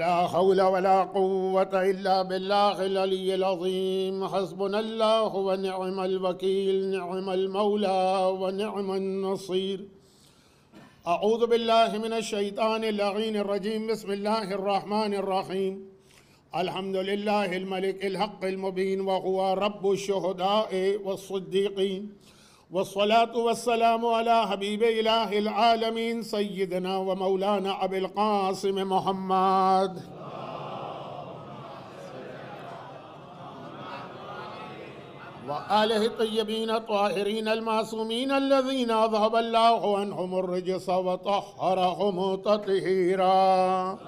لا حول ولا قوة إلا بالله العلي العظيم. حسبنا الله ونعم الوكيل، نعم المولى ونعم النصير. أعوذ بالله من الشيطان اللعين الرجيم. بسم الله الرحمن الرحيم. الحمد لله الملك الحق المبين، وهو رب الشهداء والصديقين، والصلاة والسلام على حبيب إله العالمين سيدنا ومولانا أبي القاسم محمد وآله الطيبين الطاهرين المعصومين الذين أذهب الله عنهم الرجس وطهرهم تطهيرا.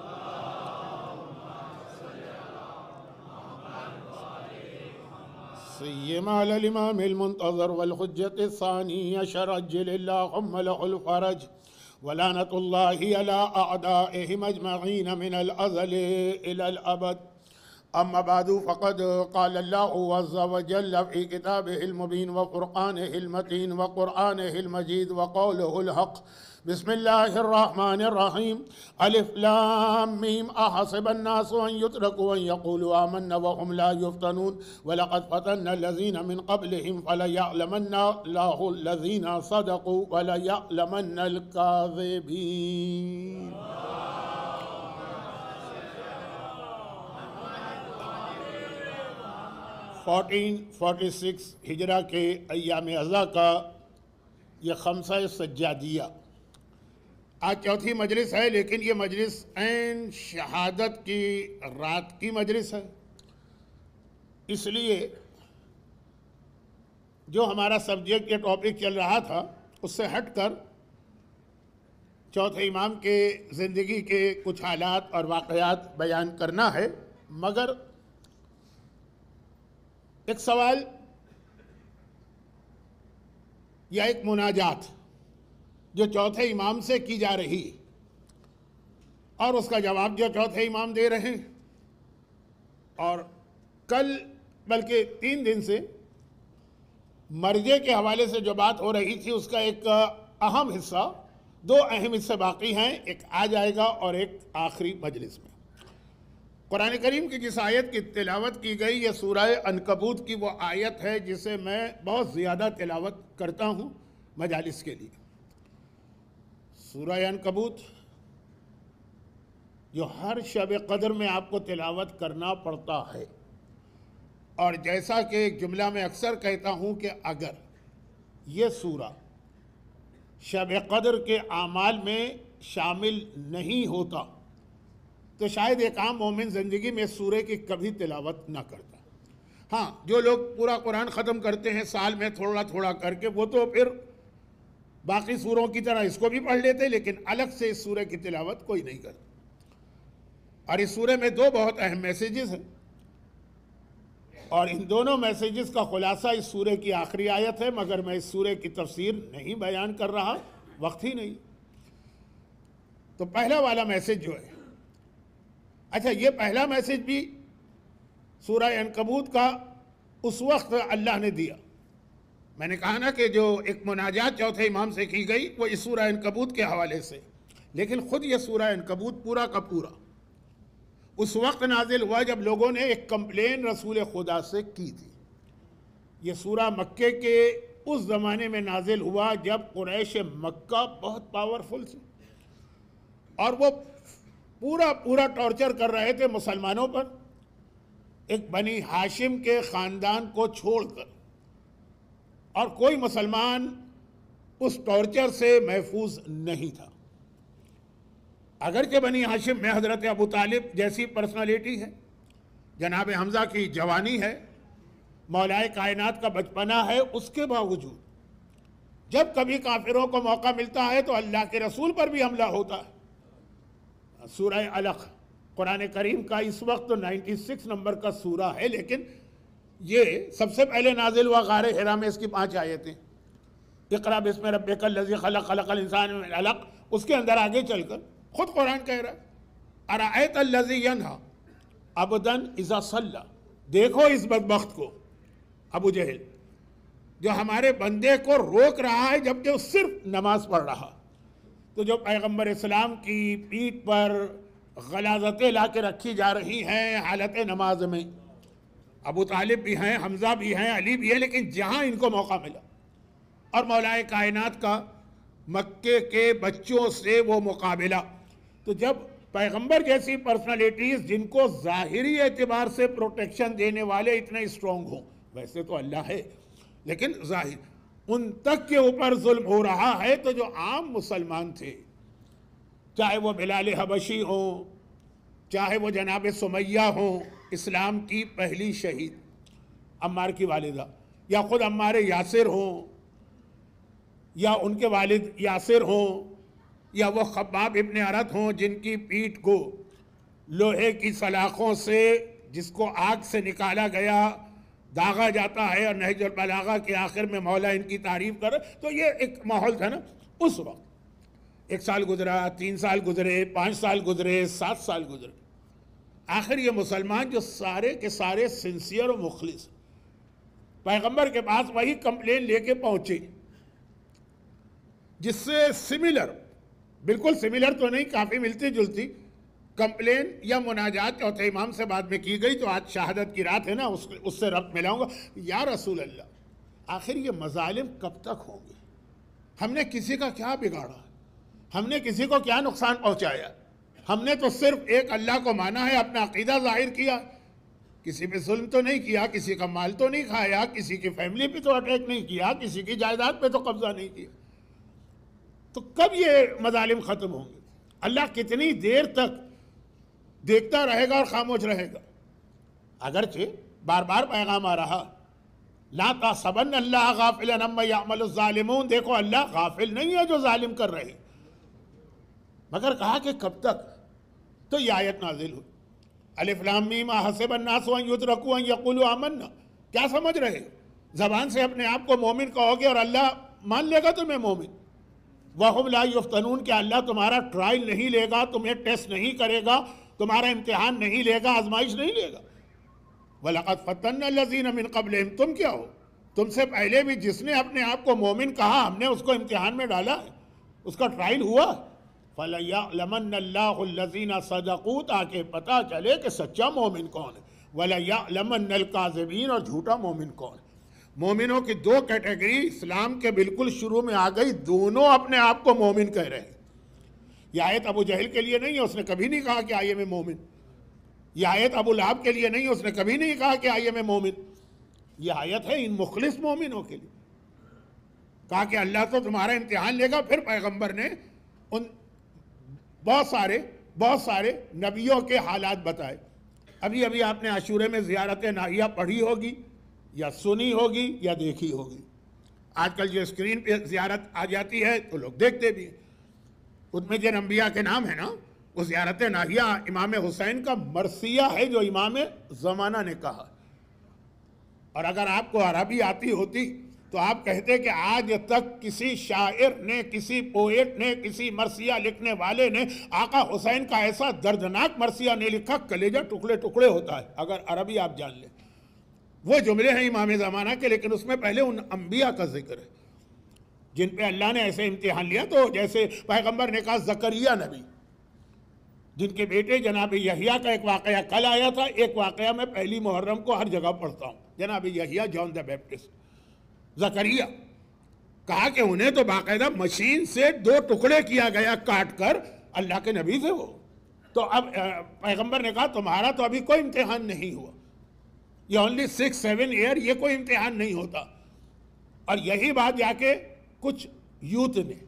سيما على الإمام المنتظر والحجة الثاني عشر عجل اللهم له الفرج، ولعنة الله على أعدائهم أجمعين من الأزل إلى الأبد. أما بعد، فقد قال الله عز وجل في كتابه المبين وفرقانه المتين وقرآنه المجيد وقوله الحق. بسم الله الرحمن الرحيم. ألف لام ميم. أحسب الناس أن يتركوا أن يقولوا آمنا وهم لا يفتنون ولقد فتنا الذين من قبلهم فليعلمن الله الذين صدقوا وليعلمن الكاذبين. 1446 ہجرہ کے ایام اعضا کا یہ خمسہ سجادیہ آج چوتھی مجلس ہے، لیکن یہ مجلس عین شہادت کی رات کی مجلس ہے. اس لیے جو ہمارا سبجیکٹ یا ٹاپک چل رہا تھا اس سے ہٹ کر چوتھے امام کے زندگی کے کچھ حالات اور واقعات بیان کرنا ہے. مگر ایک سوال یا ایک مناجات جو چوتھے امام سے کی جا رہی اور اس کا جواب جو چوتھے امام دے رہے ہیں، اور کل بلکہ 3 دن سے مرجع کے حوالے سے جو بات ہو رہی تھی اس کا ایک اہم حصہ، 2 اہم حصے باقی ہیں، ایک آ جائے گا اور ایک آخری مجلس میں. قرآن کریم کی جس آیت کی تلاوت کی گئی یہ سورہ عنکبوت کی وہ آیت ہے جسے میں بہت زیادہ تلاوت کرتا ہوں مجالس کے لیے. سورہ عنکبوت جو ہر شب قدر میں آپ کو تلاوت کرنا پڑتا ہے، اور جیسا کہ ایک جملہ میں اکثر کہتا ہوں کہ اگر یہ سورہ شب قدر کے اعمال میں شامل نہیں ہوتا تو شاید ایک عام مومن زندگی میں اس سورہ کی کبھی تلاوت نہ کرتا. ہاں، جو لوگ پورا قرآن ختم کرتے ہیں سال میں تھوڑا تھوڑا کر کے، وہ تو پھر باقی سوروں کی طرح اس کو بھی پڑھ لیتے، لیکن الگ سے اس سورہ کی تلاوت کوئی نہیں کرتا. اور اس سورہ میں 2 بہت اہم میسیجز ہیں، اور ان دونوں میسیجز کا خلاصہ اس سورہ کی آخری آیت ہے. مگر میں اس سورہ کی تفسیر نہیں بیان کر رہا، وقت ہی نہیں. تو پہلا والا میسیج جو ہے، اچھا یہ پہلا میسیج بھی سورہ عنکبوت کا اس وقت اللہ نے دیا. میں نے کہا نا کہ جو ایک مناجات چوتھے امام سے کی گئی وہ اس سورہ عنکبوت کے حوالے سے، لیکن خود یہ سورہ عنکبوت پورا کا پورا اس وقت نازل ہوا جب لوگوں نے ایک کمپلین رسول خدا سے کی تھی. یہ سورہ مکے کے اس زمانے میں نازل ہوا جب قریش مکہ بہت پاورفل تھی اور وہ پورا ٹارچر کر رہے تھے مسلمانوں پر، ایک بنی ہاشم کے خاندان کو چھوڑ کر، اور کوئی مسلمان اس ٹارچر سے محفوظ نہیں تھا. اگرچہ بنی ہاشم میں حضرت ابو طالب جیسی پرسنالٹی ہے، جناب حمزہ کی جوانی ہے، مولائے کائنات کا بچپنا ہے، اس کے باوجود جب کبھی کافروں کو موقع ملتا ہے تو اللہ کے رسول پر بھی حملہ ہوتا ہے. سورہ علق قرآن کریم کا اس وقت 96 نمبر کا سورہ ہے، لیکن یہ سب سے پہلے نازل ہوا غار حرا میں. اس کی 5 آیتیں، اقرأ بسم ربک الذی خلق، خلق الانسان من علق. اس کے اندر آگے چل کر خود قرآن کہہ رہا ہے ارأیت الذی ینہی عبدا اذا صلی، دیکھو اس بدبخت کو ابو جہل جو ہمارے بندے کو روک رہا ہے جبکہ وہ صرف نماز پڑھ رہا. تو جو پیغمبر اسلام کی پیٹھ پر غلاظتیں لا کے رکھی جا رہی ہیں حالت نماز میں. ابو طالب بھی ہیں، حمزہ بھی ہیں، علی بھی ہیں، لیکن جہاں ان کو موقع ملا اور مولا کائنات کا مکے کے بچوں سے وہ مقابلہ، تو جب پیغمبر جیسی پرسنالٹیز جن کو ظاہری اعتبار سے پروٹیکشن دینے والے اتنے اسٹرانگ ہوں، ویسے تو اللہ ہے لیکن ظاہر ان تک کے اوپر ظلم ہو رہا ہے، تو جو عام مسلمان تھے، چاہے وہ بلال حبشی ہوں، چاہے وہ جناب سمیہ ہوں، اسلام کی پہلی شہید، عمار کی والدہ، یا خود عمار یاسر ہوں، یا ان کے والد یاسر ہوں، یا وہ خباب ابن ارت ہوں جن کی پیٹھ کو لوہے کی سلاخوں سے، جس کو آگ سے نکالا گیا، داغا جاتا ہے، اور نہج البلاغہ کے آخر میں مولا ان کی تعریف کر. تو یہ ایک ماحول تھا نا اس وقت. 1 سال گزرا، 3 سال گزرے، 5 سال گزرے، 7 سال گزرے، آخر یہ مسلمان جو سارے کے سارے سنسیئر و مخلص پیغمبر کے پاس وہی کمپلین لے کے پہنچے، جس سے سملر، بالکل سملر تو نہیں، کافی ملتی جلتی کمپلین یا مناجات چوتھے امام سے بعد میں کی گئی. تو آج شہادت کی رات ہے نا، اس سے ربط ملاؤں گا. یا رسول اللہ، آخر یہ مظالم کب تک ہوں گے؟ ہم نے کسی کا کیا بگاڑا؟ ہم نے کسی کو کیا نقصان پہنچایا؟ ہم نے تو صرف ایک اللہ کو مانا ہے، اپنا عقیدہ ظاہر کیا، کسی پہ ظلم تو نہیں کیا، کسی کا مال تو نہیں کھایا، کسی کی فیملی پہ تو اٹیک نہیں کیا، کسی کی جائیداد پہ تو قبضہ نہیں کیا. تو کب یہ مظالم ختم ہوں گے؟ اللہ کتنی دیر تک دیکھتا رہے گا اور خاموش رہے گا؟ اگرچہ بار بار پیغام آ رہا، لا تحسبن اللہ غافلا عما یعمل الظالمون، دیکھو اللہ غافل نہیں ہے جو ظالم کر رہے، مگر کہا کہ کب تک؟ تو یہ آیت نازل ہوئی، الف لام میم احسب الناس ان یترکوا ان یقولوا آمنا. کیا سمجھ رہے ہو؟ زبان سے اپنے آپ کو مومن کہو گے اور اللہ مان لے گا تمہیں مومن. وَهُمْ لَا يُفْتَنُونَ، کہ اللہ تمہارا ٹرائل نہیں لے گا، تمہیں ٹیسٹ نہیں کرے گا، تمہارا امتحان نہیں لے گا، آزمائش نہیں لے گا. وَلَقَدْ فَتَنَّا الَّذِينَ مِن قَبْلِهِمْ، تم کیا ہو؟ تم سے پہلے بھی جس نے اپنے آپ کو مومن کہا، ہم نے اس کو امتحان میں ڈالا ہے، اس کا ٹرائل ہوا. فَلَيَعْلَمَنَّ اللَّهُ الَّذِينَ صَدَقُوا، تاکہ پتہ چلے کہ سچا مومن کون ہے، وَلَيَعْلَمَنَّ الْكَاذِبِينَ، اور جھوٹا مومن کون ہے. مومنوں کی 2 کیٹیگری اسلام کے بالکل شروع میں آ گئی، دونوں اپنے آپ کو مومن کہہ رہے ہیں. یہ آیت ابو جہل کے لیے نہیں ہے، اس نے کبھی نہیں کہا کہ آئیے میں مومن. یہ آیت ابو لہب کے لیے نہیں ہے، اس نے کبھی نہیں کہا کہ آئیے میں مومن. یہ آیت ہے ان مخلص مومنوں کے لیے. کہا کہ اللہ تو تمہارا امتحان لے گا. پھر پیغمبر نے ان بہت سارے نبیوں کے حالات بتائے. ابھی آپ نے عاشورے میں زیارت ناہیہ پڑھی ہوگی یا سنی ہوگی یا دیکھی ہوگی. آج کل جو اسکرین پہ زیارت آ جاتی ہے تو لوگ دیکھتے بھی ہیں. ان میں جن انبیاء کے نام ہے نا، وہ زیارت ناہیہ امام حسین کا مرثیہ ہے جو امام زمانہ نے کہا. اور اگر آپ کو عربی آتی ہوتی تو آپ کہتے کہ آج تک کسی شاعر نے، کسی پوئٹ نے، کسی مرثیہ لکھنے والے نے آقا حسین کا ایسا دردناک مرثیہ نہیں لکھا، کلیجہ ٹکڑے ٹکڑے ہوتا ہے اگر عربی آپ جان لیں. وہ جملے ہیں امام زمانہ کے، لیکن اس میں پہلے ان انبیاء کا ذکر ہے جن پہ اللہ نے ایسے امتحان لیا. تو جیسے پیغمبر نے کہا زکریا نبی، جن کے بیٹے جناب یحییٰ کا ایک واقعہ کل آیا تھا، ایک واقعہ میں پہلی محرم کو ہر جگہ پڑھتا ہوں، جناب یحییٰ جان دا بیپٹسٹ. زکریا کہا کہ انہیں تو باقاعدہ مشین سے 2 ٹکڑے کیا گیا کاٹ کر، اللہ کے نبی تھے وہ. تو اب پیغمبر نے کہا تمہارا تو ابھی کوئی امتحان نہیں ہوا، یہ اونلی 6-7 ایئر، یہ کوئی امتحان نہیں ہوتا. اور یہی بات جا کے کچھ یوتھ نے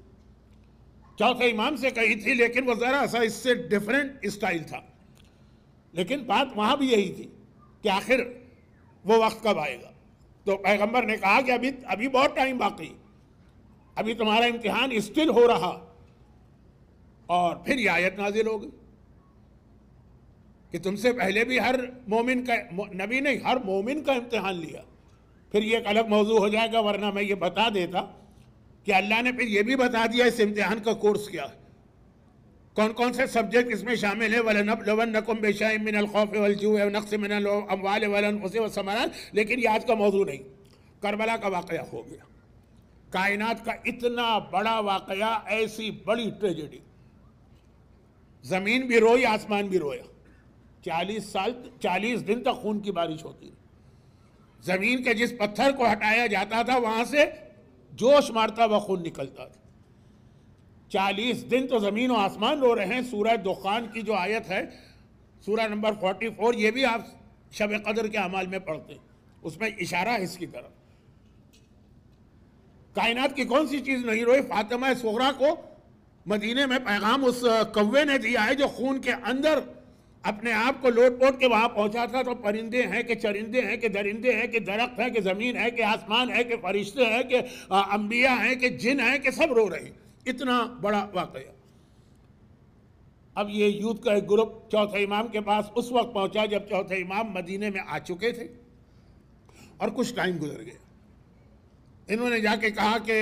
چوتھے امام سے کہی تھی، لیکن وہ ذرا سا اس سے ڈیفرنٹ اسٹائل تھا. لیکن بات وہاں بھی یہی تھی کہ آخر وہ وقت کب آئے گا. تو پیغمبر نے کہا کہ ابھی بہت ٹائم باقی، ابھی تمہارا امتحان اسٹل ہو رہا. اور پھر یہ آیت نازل ہو گئی کہ تم سے پہلے بھی ہر مومن کا، نبی نہیں، ہر مومن کا امتحان لیا. پھر یہ ایک الگ موضوع ہو جائے گا، ورنہ میں یہ بتا دیتا کہ اللہ نے پھر یہ بھی بتا دیا اس امتحان کا کورس کیا ہے، کون کون سے سبجیکٹ اس میں شامل ہے. وَلَنَبْلُوَنَّكُمْ بِشَيْءٍ مِّنَ الْخَوْفِ وَالْجُوعِ وَنَقْصٍ مِّنَ الْأَمْوَالِ وَالْأَنفُسِ وَالثَّمَرَاتِ. لیکن یہ آج کا موضوع نہیں. کربلا کا واقعہ ہو گیا، کائنات کا اتنا بڑا واقعہ، ایسی بڑی ٹریجڈی. زمین بھی روئی، آسمان بھی رویا. 40 دن تک خون کی بارش ہوتی. زمین کے جس پتھر کو ہٹایا جاتا تھا وہاں سے جوش مارتا ہوا خون نکلتا تھا. 40 دن تو زمین و آسمان رو رہے ہیں. سورہ دخان کی جو آیت ہے، سورہ نمبر 44، یہ بھی آپ شب قدر کے اعمال میں پڑھتے ہیں، اس میں اشارہ ہے اس کی طرف. کائنات کی کون سی چیز نہیں روئی؟ فاطمہ صغریٰ کو مدینے میں پیغام اس کوے نے دیا ہے جو خون کے اندر اپنے آپ کو لوٹ پوٹ کے وہاں پہنچا تھا. تو پرندے ہیں کہ چرندے ہیں کہ درندے ہیں کہ درخت ہیں کہ زمین ہے کہ آسمان ہے کہ فرشتے ہیں کہ انبیاء ہیں کہ جن ہیں کہ سب رو رہے ہیں. اتنا بڑا واقعہ. اب یہ یوتھ کا ایک گروپ چوتھے امام کے پاس اس وقت پہنچا جب چوتھے امام مدینے میں آ چکے تھے اور کچھ ٹائم گزر گیا. انہوں نے جا کے کہا کہ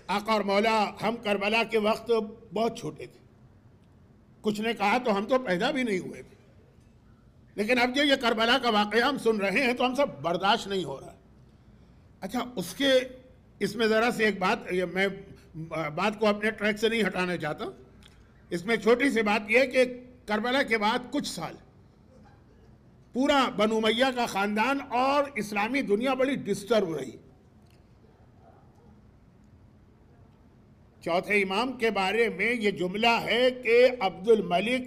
آقا اور مولا، ہم کربلا کے وقت بہت چھوٹے تھے. کچھ نے کہا تو ہم تو پیدا بھی نہیں ہوئے تھے، لیکن اب جو یہ کربلا کا واقعہ ہم سن رہے ہیں تو ہم سب برداشت نہیں ہو رہا. اچھا، اس میں ذرا سی ایک بات، میں بات کو اپنے ٹریک سے نہیں ہٹانا چاہتا. اس میں چھوٹی سی بات یہ ہے کہ کربلا کے بعد کچھ سال پورا بنو امیہ کا خاندان اور اسلامی دنیا بڑی ڈسٹرب رہی. چوتھے امام کے بارے میں یہ جملہ ہے کہ عبد الملک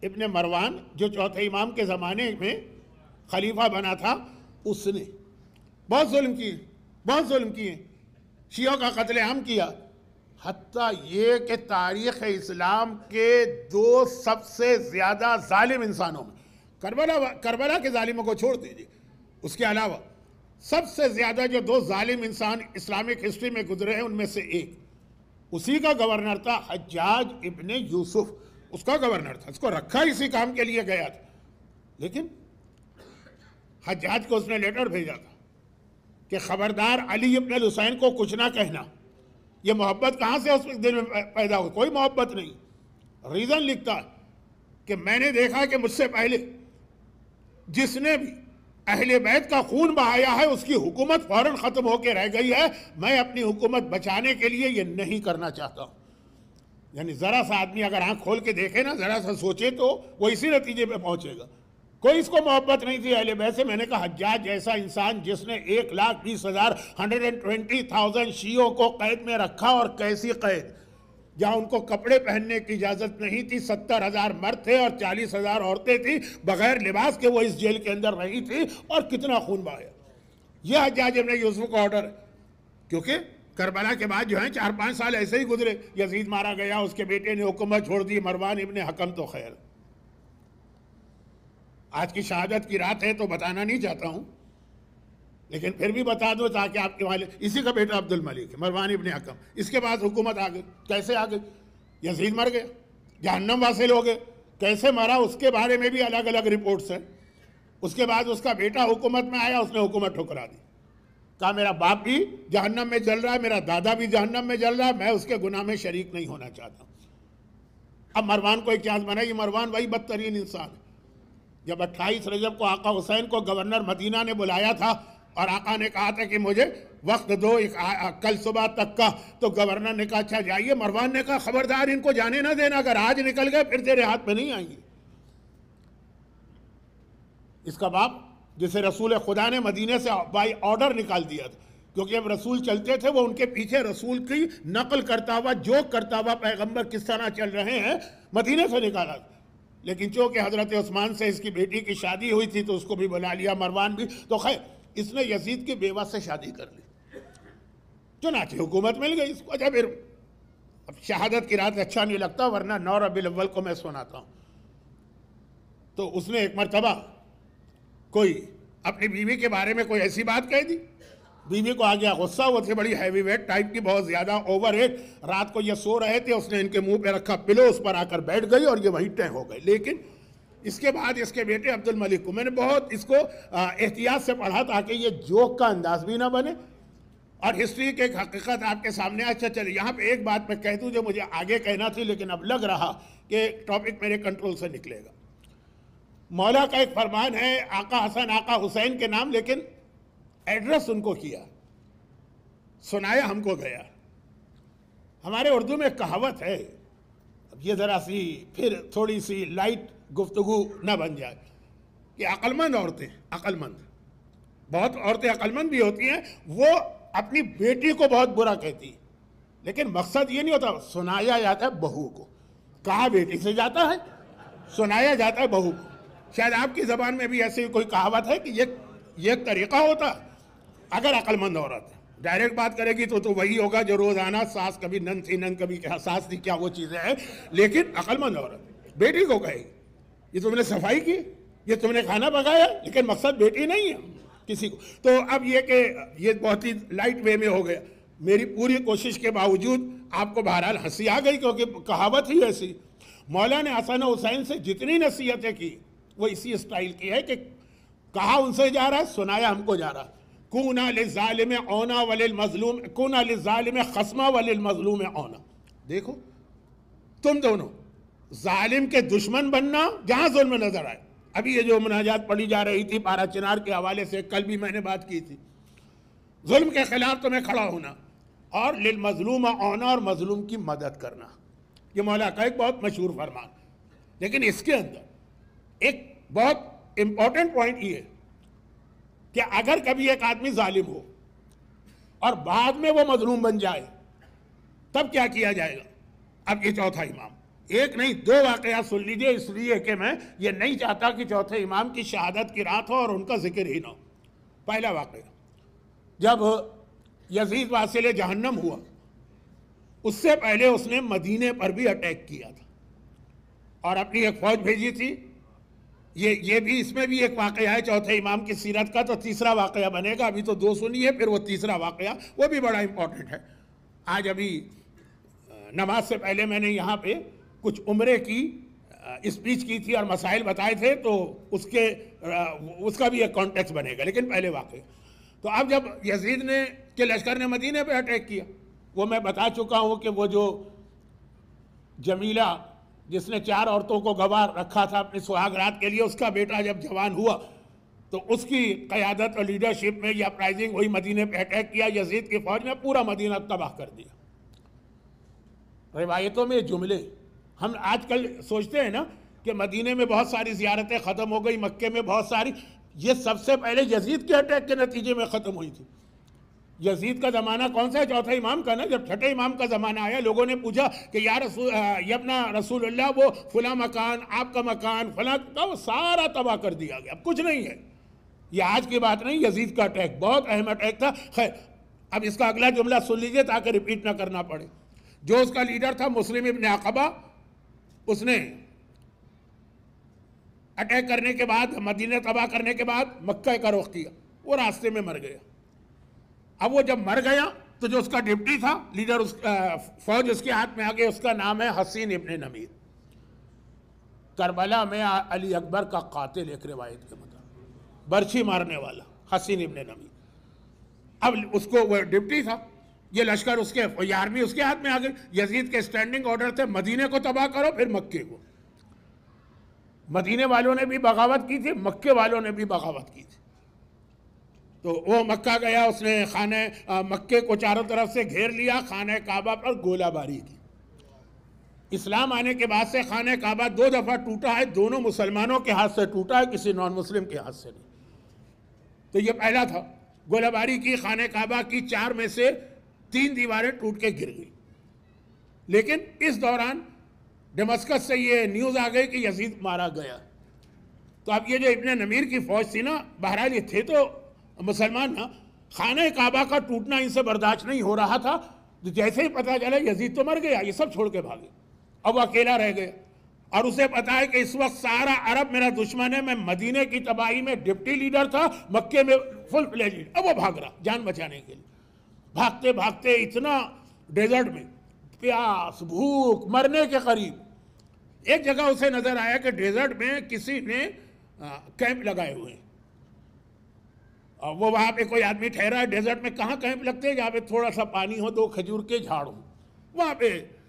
ابن مروان جو چوتھے امام کے زمانے میں خلیفہ بنا تھا، اس نے بہت ظلم کیے، شیعوں کا قتل عام کیا. حتیٰ یہ کہ تاریخ اسلام کے 2 سب سے زیادہ ظالم انسانوں میں، کربلا کے ظالموں کو چھوڑ دیجیے، اس کے علاوہ سب سے زیادہ جو 2 ظالم انسان اسلامک ہسٹری میں گزرے ہیں، ان میں سے ایک اسی کا گورنر تھا، حجاج ابن یوسف. اس کا گورنر تھا، اس کو رکھا اسی کام کے لیے گیا تھا. لیکن حجاج کو اس نے لیٹر بھیجا تھا کہ خبردار علی ابن الحسین کو کچھ نہ کہنا. یہ محبت کہاں سے اس دل میں پیدا ہوئی؟ کوئی محبت نہیں. ریزن لکھتا ہے کہ میں نے دیکھا کہ مجھ سے پہلے جس نے بھی اہل بیت کا خون بہایا ہے اس کی حکومت فوراً ختم ہو کے رہ گئی ہے. میں اپنی حکومت بچانے کے لیے یہ نہیں کرنا چاہتا ہوں. یعنی ذرا سا آدمی اگر آنکھ کھول کے دیکھے نا، ذرا سا سوچے تو وہ اسی نتیجے پہ پہنچے گا. کوئی اس کو محبت نہیں تھی اہل بیت سے. میں نے کہا حجاج جیسا انسان جس نے 1,20,000 120,000 شیعوں کو قید میں رکھا، اور کیسی قید، جہاں ان کو کپڑے پہننے کی اجازت نہیں تھی. 70,000 مرد تھے اور 40,000 عورتیں تھیں بغیر لباس کے وہ اس جیل کے اندر رہی تھی، اور کتنا خون بہایا. یہ حجاج ابن یوسف کا آرڈر ہے. کیونکہ کربلا کے بعد جو ہیں 4-5 سال ایسے ہی گزرے. یزید مارا گیا، اس کے بیٹے نے حکومت چھوڑ دی، مروان ابن حکم. تو خیر، آج کی شہادت کی رات ہے تو بتانا نہیں چاہتا ہوں، لیکن پھر بھی بتا دو تاکہ آپ کے والد، اسی کا بیٹا عبد الملک ہے، مروان ابن حکم. اس کے بعد حکومت آ گئی. کیسے آ گئی؟ یزید مر گیا، جہنم واصل ہو گئے. کیسے مرا اس کے بارے میں بھی الگ الگ رپورٹس ہیں. اس کے بعد اس کا بیٹا حکومت میں آیا، اس نے حکومت ٹھکرا دی. کہا میرا باپ بھی جہنم میں جل رہا ہے، میرا دادا بھی جہنم میں جل رہا ہے، میں اس کے گناہ میں شریک نہیں ہونا چاہتا. اب مروان کو ایک چانس بنا. یہ مروان وہی بدترین انسان ہے. جب 28 رجب کو آقا حسین کو گورنر مدینہ نے بلایا تھا اور آقا نے کہا تھا کہ مجھے وقت دو کل صبح تک کا، تو گورنر نے کہا اچھا جائیے. مروان نے کہا خبردار ان کو جانے نہ دینا، اگر آج نکل گئے پھر تیرے ہاتھ میں نہیں آئیں گے. اس کا باپ جسے رسول خدا نے مدینے سے بائی آرڈر نکال دیا تھا، کیونکہ اب رسول چلتے تھے وہ ان کے پیچھے رسول کی نقل کرتا ہوا، جوک کرتا ہوا پیغمبر کس طرح چل رہے ہیں، مدینے سے نکالا تھا. لیکن چونکہ حضرت عثمان سے اس کی بیٹی کی شادی ہوئی تھی تو اس کو بھی بلا لیا، مروان بھی. تو خیر اس نے یزید کی بیوہ سے شادی کر لی، چنانچہ حکومت مل گئی اس کو. اچھا پھر اب شہادت کی رات اچھا نہیں لگتا، ورنہ 9 ربیع الاول کو میں سناتا ہوں. تو اس نے ایک مرتبہ کوئی اپنی بیوی کے بارے میں کوئی ایسی بات کہہ دی. بیوی کو آ گیا غصہ. وہ تھے بڑی ہیوی ویٹ ٹائپ کی، بہت زیادہ اوور ایٹ. رات کو یہ سو رہے تھے، اس نے ان کے منہ پہ رکھا پلو، اس پر آ کر بیٹھ گئی اور یہ وہیں ٹہ ہو گئے. لیکن اس کے بعد اس کے بیٹے عبد الملک کو میں نے بہت اس کو احتیاط سے پڑھا تاکہ یہ جوک کا انداز بھی نہ بنے اور ہسٹری کی ایک حقیقت آپ کے سامنے. اچھا چلے یہاں پہ ایک بات میں کہہ دوں جو مجھے آگے کہنا تھی، لیکن اب لگ رہا کہ ٹاپک میرے کنٹرول سے نکلے گا. مولا کا ایک فرمان ہے آقا حسن آقا حسین کے نام، لیکن ایڈریس ان کو کیا، سنایا ہم کو گیا. ہمارے اردو میں کہاوت ہے یہ ذرا سی پھر تھوڑی سی لائٹ گفتگو نہ بن جائے کہ عقل مند عورتیں، عقل مند، بہت عورتیں عقل مند بھی ہوتی ہیں، وہ اپنی بیٹی کو بہت برا کہتی ہیں، لیکن مقصد یہ نہیں ہوتا، سنایا جاتا ہے بہو کو، کہا بیٹی سے جاتا ہے، سنایا جاتا ہے بہو کو۔ شاید آپ کی زبان میں بھی ایسی کوئی کہاوت ہے کہ یہ ایک طریقہ ہوتا ہے۔ اگر عقل مند عورت ہے ڈائریکٹ بات کرے گی تو وہی ہوگا جو روزانہ ساس کبھی نن تھی، نن کبھی ساس تھی، کیا وہ چیزیں ہیں، لیکن عقل مند عورت بیٹی کو کہے گی یہ تم نے صفائی کی، یہ تم نے کھانا پکایا، لیکن مقصد بیٹی نہیں ہے کسی کو۔ تو اب یہ کہ یہ بہت ہی لائٹ وے میں ہو گیا، میری پوری کوشش کے باوجود آپ کو بہرحال ہنسی آ گئی کیونکہ کہاوت ہی ایسی۔ مولانا حسن حسین سے جتنی نصیحتیں کی وہ اسی اسٹائل کی ہے کہ کہا ان سے جا رہا ہے، سنایا ہم کو جا رہا ہے۔ کونا للظالم اونا وللمظلوم، کونا للظالم خصما وللمظلوم اونا۔ دیکھو تم دونوں ظالم کے دشمن بننا جہاں ظلم نظر آئے۔ ابھی یہ جو مناجات پڑھی جا رہی تھی پارا چنار کے حوالے سے، کل بھی میں نے بات کی تھی، ظلم کے خلاف تمہیں کھڑا ہونا اور للمظلوم اونا، اور مظلوم کی مدد کرنا، یہ مولا کا ایک بہت مشہور فرمان۔ لیکن اس کے اندر ایک بہت امپورٹنٹ پوائنٹ یہ ہے کہ اگر کبھی ایک آدمی ظالم ہو اور بعد میں وہ مظلوم بن جائے تب کیا کیا جائے گا؟ اب یہ چوتھا امام، ایک نہیں دو واقعات سن لیجئے، اس لیے کہ میں یہ نہیں چاہتا کہ چوتھے امام کی شہادت کی رات ہو اور ان کا ذکر ہی نہ ہو۔ پہلا واقعہ، جب یزید واصل جہنم ہوا اس سے پہلے اس نے مدینے پر بھی اٹیک کیا تھا اور اپنی ایک فوج بھیجی تھی۔ یہ بھی اس میں بھی ایک واقعہ ہے چوتھے امام کی سیرت کا، تو تیسرا واقعہ بنے گا، ابھی تو دو سنیے، پھر وہ تیسرا واقعہ وہ بھی بڑا امپورٹنٹ ہے۔ آج ابھی نماز سے پہلے میں نے یہاں پہ کچھ عمرے کی اسپیچ کی تھی اور مسائل بتائے تھے، تو اس کا بھی ایک کانٹیکس بنے گا، لیکن پہلے واقعہ۔ تو اب جب یزید کے لشکر نے مدینے پہ اٹیک کیا، وہ میں بتا چکا ہوں کہ وہ جو جمیلہ جس نے 4 عورتوں کو گواہ رکھا تھا اپنی سہاگ رات کے لیے، اس کا بیٹا جب جوان ہوا تو اس کی قیادت اور لیڈرشپ میں یہ اپرائزنگ ہوئی، مدینے پہ اٹیک کیا، یزید کی فوج نے پورا مدینہ تباہ کر دیا۔ روایتوں میں جملے ہم آج کل سوچتے ہیں نا کہ مدینے میں بہت ساری زیارتیں ختم ہو گئی، مکے میں بہت ساری، یہ سب سے پہلے یزید کے اٹیک کے نتیجے میں ختم ہوئی تھی۔ یزید کا زمانہ کون سا ہے؟ چوتھے امام کا نا۔ جب چھٹے امام کا زمانہ آیا، لوگوں نے پوچھا کہ یا ابن رسول اللہ، وہ فلاں مکان، آپ کا مکان فلاں کا، وہ سارا تباہ کر دیا گیا، اب کچھ نہیں ہے۔ یہ آج کی بات نہیں، یزید کا اٹیک بہت اہم اٹیک تھا۔ خیر، اب اس کا اگلا جملہ سن لیجئے تاکہ ریپیٹ نہ کرنا پڑے۔ جو اس کا لیڈر تھا مسلم ابن عقبہ، اس نے اٹیک کرنے کے بعد، مدینہ تباہ کرنے کے بعد مکہ کا رخ کیا، وہ راستے میں مر گیا۔ اب وہ جب مر گیا تو جو اس کا ڈپٹی تھا، لیڈر، فوج اس کے ہاتھ میں آ گئی، اس کا نام ہے حسین ابن نمیر، کربلا میں علی اکبر کا قاتل، ایک روایت کے مطابق برچھی مارنے والا حسین ابن نمیر۔ اب اس کو، وہ ڈپٹی تھا، یہ لشکر اس کے، یہ آرمی اس کے ہاتھ میں آ گئی۔ یزید کے اسٹینڈنگ آرڈر تھے مدینے کو تباہ کرو، پھر مکے کو۔ مدینے والوں نے بھی بغاوت کی تھی، مکے والوں نے بھی بغاوت کی تھی۔ تو وہ مکہ گیا، اس نے خانہ مکے کو چاروں طرف سے گھیر لیا، خانہ کعبہ پر گولہ باری کی۔ اسلام آنے کے بعد سے خانہ کعبہ 2 دفعہ ٹوٹا ہے، دونوں مسلمانوں کے ہاتھ سے ٹوٹا ہے، کسی نان مسلم کے ہاتھ سے نہیں۔ تو یہ پہلا تھا، گولہ باری کی، خانہ کعبہ کی 4 میں سے 3 دیواریں ٹوٹ کے گر گئی۔ لیکن اس دوران ڈمسکس سے یہ نیوز آ گئی کہ یزید مارا گیا۔ تو اب یہ جو ابن نمیر کی فوج تھی نا، بہرحال یہ تھے تو مسلمان نا، خانہ کعبہ کا ٹوٹنا ان سے برداشت نہیں ہو رہا تھا۔ جیسے ہی پتہ چلا یزید تو مر گیا، یہ سب چھوڑ کے بھاگے، اب وہ اکیلا رہ گیا، اور اسے پتا ہے کہ اس وقت سارا عرب میرا دشمن ہے، میں مدینے کی تباہی میں ڈپٹی لیڈر تھا، مکے میں فل فلیج لیڈر۔ اب وہ بھاگ رہا جان بچانے کے لیے، بھاگتے بھاگتے اتنا ڈیزرٹ میں، پیاس بھوک مرنے کے قریب، ایک جگہ اسے نظر آیا کہ ڈیزرٹ میں کسی نے کیمپ لگائے ہوئے ہیں، اور وہ وہاں پہ کوئی آدمی ٹھہرا ہے۔ ڈیزرٹ میں کہاں کیمپ لگتے ہیں؟ جہاں پہ تھوڑا سا پانی ہو، 2 کھجور کے جھاڑ ہوں، وہاں پہ۔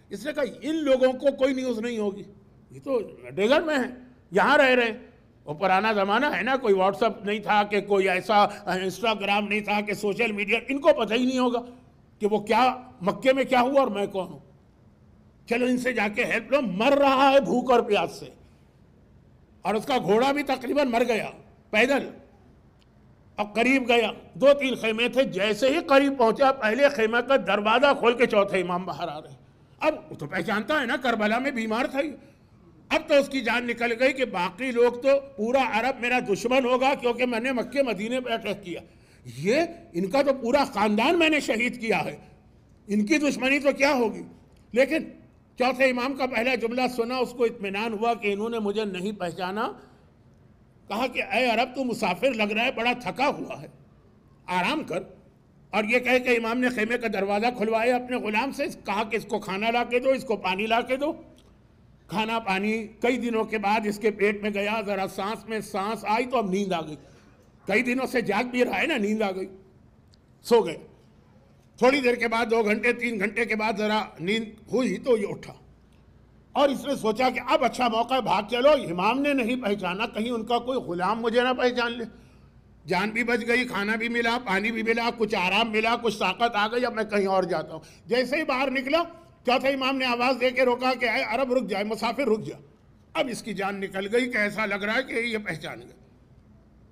اس نے کہا ان لوگوں کو کوئی نیوز نہیں ہوگی، یہ تو ڈیزرٹ میں ہیں، یہاں رہ رہے ہیں۔ وہ پرانا زمانہ ہے نا، کوئی واٹس اپ نہیں تھا، کہ کوئی ایسا انسٹاگرام نہیں تھا، کہ سوشل میڈیا، ان کو پتہ ہی نہیں ہوگا کہ وہ کیا مکے میں کیا ہوا اور میں کون ہوں۔ چلو ان سے جا کے ہیلپ لو، مر رہا ہے بھوک اور پیاس سے، اور اس کا گھوڑا بھی تقریباً مر گیا پیدل. اب قریب گیا، 2-3 خیمے تھے، جیسے ہی قریب پہنچا پہلے خیمہ کا دروازہ کھول کے چوتھے امام باہر آ رہے ہیں. اب وہ تو پہچانتا ہے نا، کربلا میں بیمار تھا. اب تو اس کی جان نکل گئی کہ باقی لوگ تو پورا عرب میرا دشمن ہوگا کیونکہ میں نے مکے مدینے پہ اٹیک کیا، یہ ان کا تو پورا خاندان میں نے شہید کیا ہے، ان کی دشمنی تو کیا ہوگی. لیکن چوتھے امام کا پہلا جملہ سنا، اس کو اطمینان ہوا کہ انہوں نے مجھے نہیں پہچانا. کہا کہ اے عرب تو مسافر لگ رہا ہے، بڑا تھکا ہوا ہے، آرام کر. اور یہ کہے کہ امام نے خیمے کا دروازہ کھلوایا اپنے غلام سے، کہا کہ اس کو کھانا لا کے دو، اس کو پانی لا کے دو. کھانا پانی کئی دنوں کے بعد اس کے پیٹ میں گیا، ذرا سانس میں سانس آئی تو اب نیند آ گئی. کئی دنوں سے جاگ بھی رہا ہے نا، نیند آ گئی، سو گئے. تھوڑی دیر کے بعد 2 گھنٹے 3 گھنٹے کے بعد ذرا نیند ہوئی تو یہ اٹھا، اور اس نے سوچا کہ اب اچھا موقع ہے، بھاگ چلو. امام نے نہیں پہچانا، کہیں ان کا کوئی غلام مجھے نہ پہچان لے. جان بھی بچ گئی، کھانا بھی ملا، پانی بھی ملا، کچھ آرام ملا، کچھ طاقت آ گئی، اب میں کہیں اور جاتا ہوں. جیسے ہی باہر نکلا، چوتھے امام نے آواز دے کے روکا کہ اے عرب رک جائے، مسافر رک جا. اب اس کی جان نکل گئی کہ ایسا لگ رہا ہے کہ یہ پہچان گیا.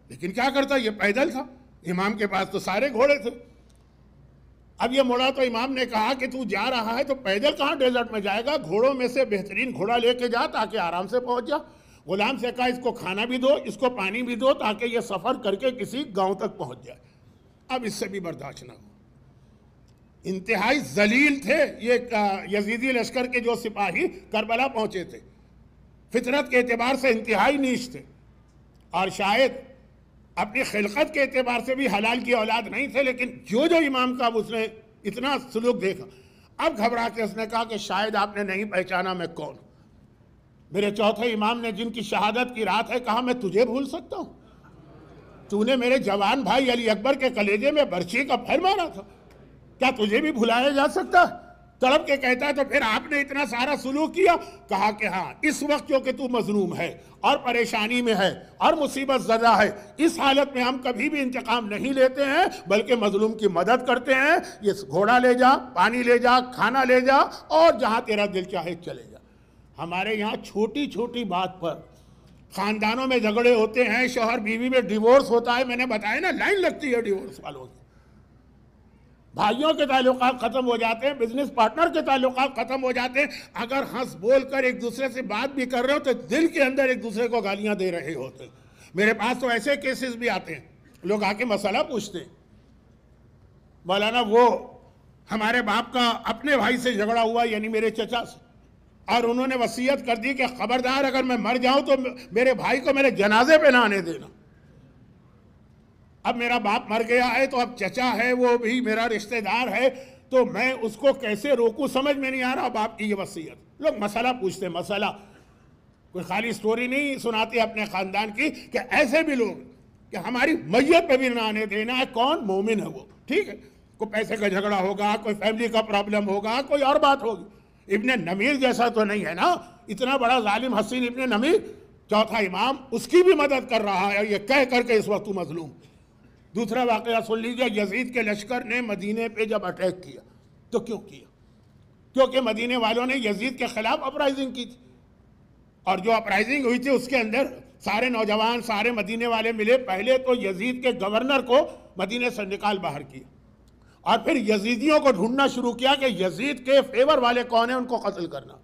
لیکن کیا کرتا، یہ پیدل تھا، امام کے پاس تو سارے گھوڑے تھے. اب یہ مڑا تو امام نے کہا کہ تو جا رہا ہے تو پیدل کہاں ڈیزرٹ میں جائے گا، گھوڑوں میں سے بہترین گھوڑا لے کے جا تاکہ آرام سے پہنچ جا. غلام سے کہا اس کو کھانا بھی دو، اس کو پانی بھی دو، تاکہ یہ سفر کر کے کسی گاؤں تک پہنچ جائے. اب اس سے بھی برداشت نہ ہو. انتہائی ذلیل تھے یہ یزیدی لشکر کے جو سپاہی کربلا پہنچے تھے، فطرت کے اعتبار سے انتہائی نیچ تھے، اور شاید اپنی خلقت کے اعتبار سے بھی حلال کی اولاد نہیں تھے. لیکن جو امام کا اس نے اتنا سلوک دیکھا، اب گھبرا کے اس نے کہا کہ شاید آپ نے نہیں پہچانا میں کون ہوں. میرے چوتھے امام نے جن کی شہادت کی رات ہے، کہا میں تجھے بھول سکتا ہوں؟ تو نے میرے جوان بھائی علی اکبر کے کلیجے میں برچی کا پھر مارا تھا، کیا تجھے بھی بھلایا جا سکتا ہے؟ تڑپ کے کہتا ہے تو پھر آپ نے اتنا سارا سلوک کیا؟ کہا کہ ہاں، اس وقت کیونکہ تو مظلوم ہے اور پریشانی میں ہے اور مصیبت زدہ ہے، اس حالت میں ہم کبھی بھی انتقام نہیں لیتے ہیں بلکہ مظلوم کی مدد کرتے ہیں. یہ گھوڑا لے جا، پانی لے جا، کھانا لے جا، اور جہاں تیرا دل چاہے چلے جا. ہمارے یہاں چھوٹی چھوٹی بات پر خاندانوں میں جھگڑے ہوتے ہیں، شوہر بیوی میں ڈیورس ہوتا ہے. میں نے بتایا نا، لائن لگتی ہے ڈیورس والوں کی. بھائیوں کے تعلقات ختم ہو جاتے ہیں، بزنس پارٹنر کے تعلقات ختم ہو جاتے ہیں. اگر ہنس بول کر ایک دوسرے سے بات بھی کر رہے ہو تو دل کے اندر ایک دوسرے کو گالیاں دے رہے ہوتے ہیں. میرے پاس تو ایسے کیسز بھی آتے ہیں، لوگ آ کے مسئلہ پوچھتے ہیں، مولانا وہ ہمارے باپ کا اپنے بھائی سے جھگڑا ہوا، یعنی میرے چچا سے، اور انہوں نے وصیت کر دی کہ خبردار اگر میں مر جاؤں تو میرے بھائی کو میرے جنازے پہ نہ آنے دینا. اب میرا باپ مر گیا ہے تو اب چچا ہے، وہ بھی میرا رشتہ دار ہے، تو میں اس کو کیسے روکوں، سمجھ میں نہیں آ رہا باپ کی یہ وصیت. لوگ مسئلہ پوچھتے، مسئلہ کوئی خالی سٹوری نہیں سناتے اپنے خاندان کی، کہ ایسے بھی لوگ کہ ہماری میت پہ بھی نہ آنے دینا ہے. کون؟ مومن ہے وہ، ٹھیک ہے. کوئی پیسے کا جھگڑا ہوگا، کوئی فیملی کا پرابلم ہوگا، کوئی اور بات ہوگی. ابن نمیر جیسا تو نہیں ہے نا، اتنا بڑا ظالم حسین ابن نمیر، چوتھا امام اس کی بھی مدد کر رہا ہے، یہ کہہ کر کے اس وقت مظلوم. دوسرا واقعہ سن لیجیے، یزید کے لشکر نے مدینے پہ جب اٹیک کیا تو کیوں کیا؟ کیونکہ مدینے والوں نے یزید کے خلاف اپرائزنگ کی تھی، اور جو اپرائزنگ ہوئی تھی اس کے اندر سارے نوجوان، سارے مدینے والے ملے. پہلے تو یزید کے گورنر کو مدینے سے نکال باہر کیا، اور پھر یزیدیوں کو ڈھونڈنا شروع کیا کہ یزید کے فیور والے کون ہیں، ان کو قتل کرنا.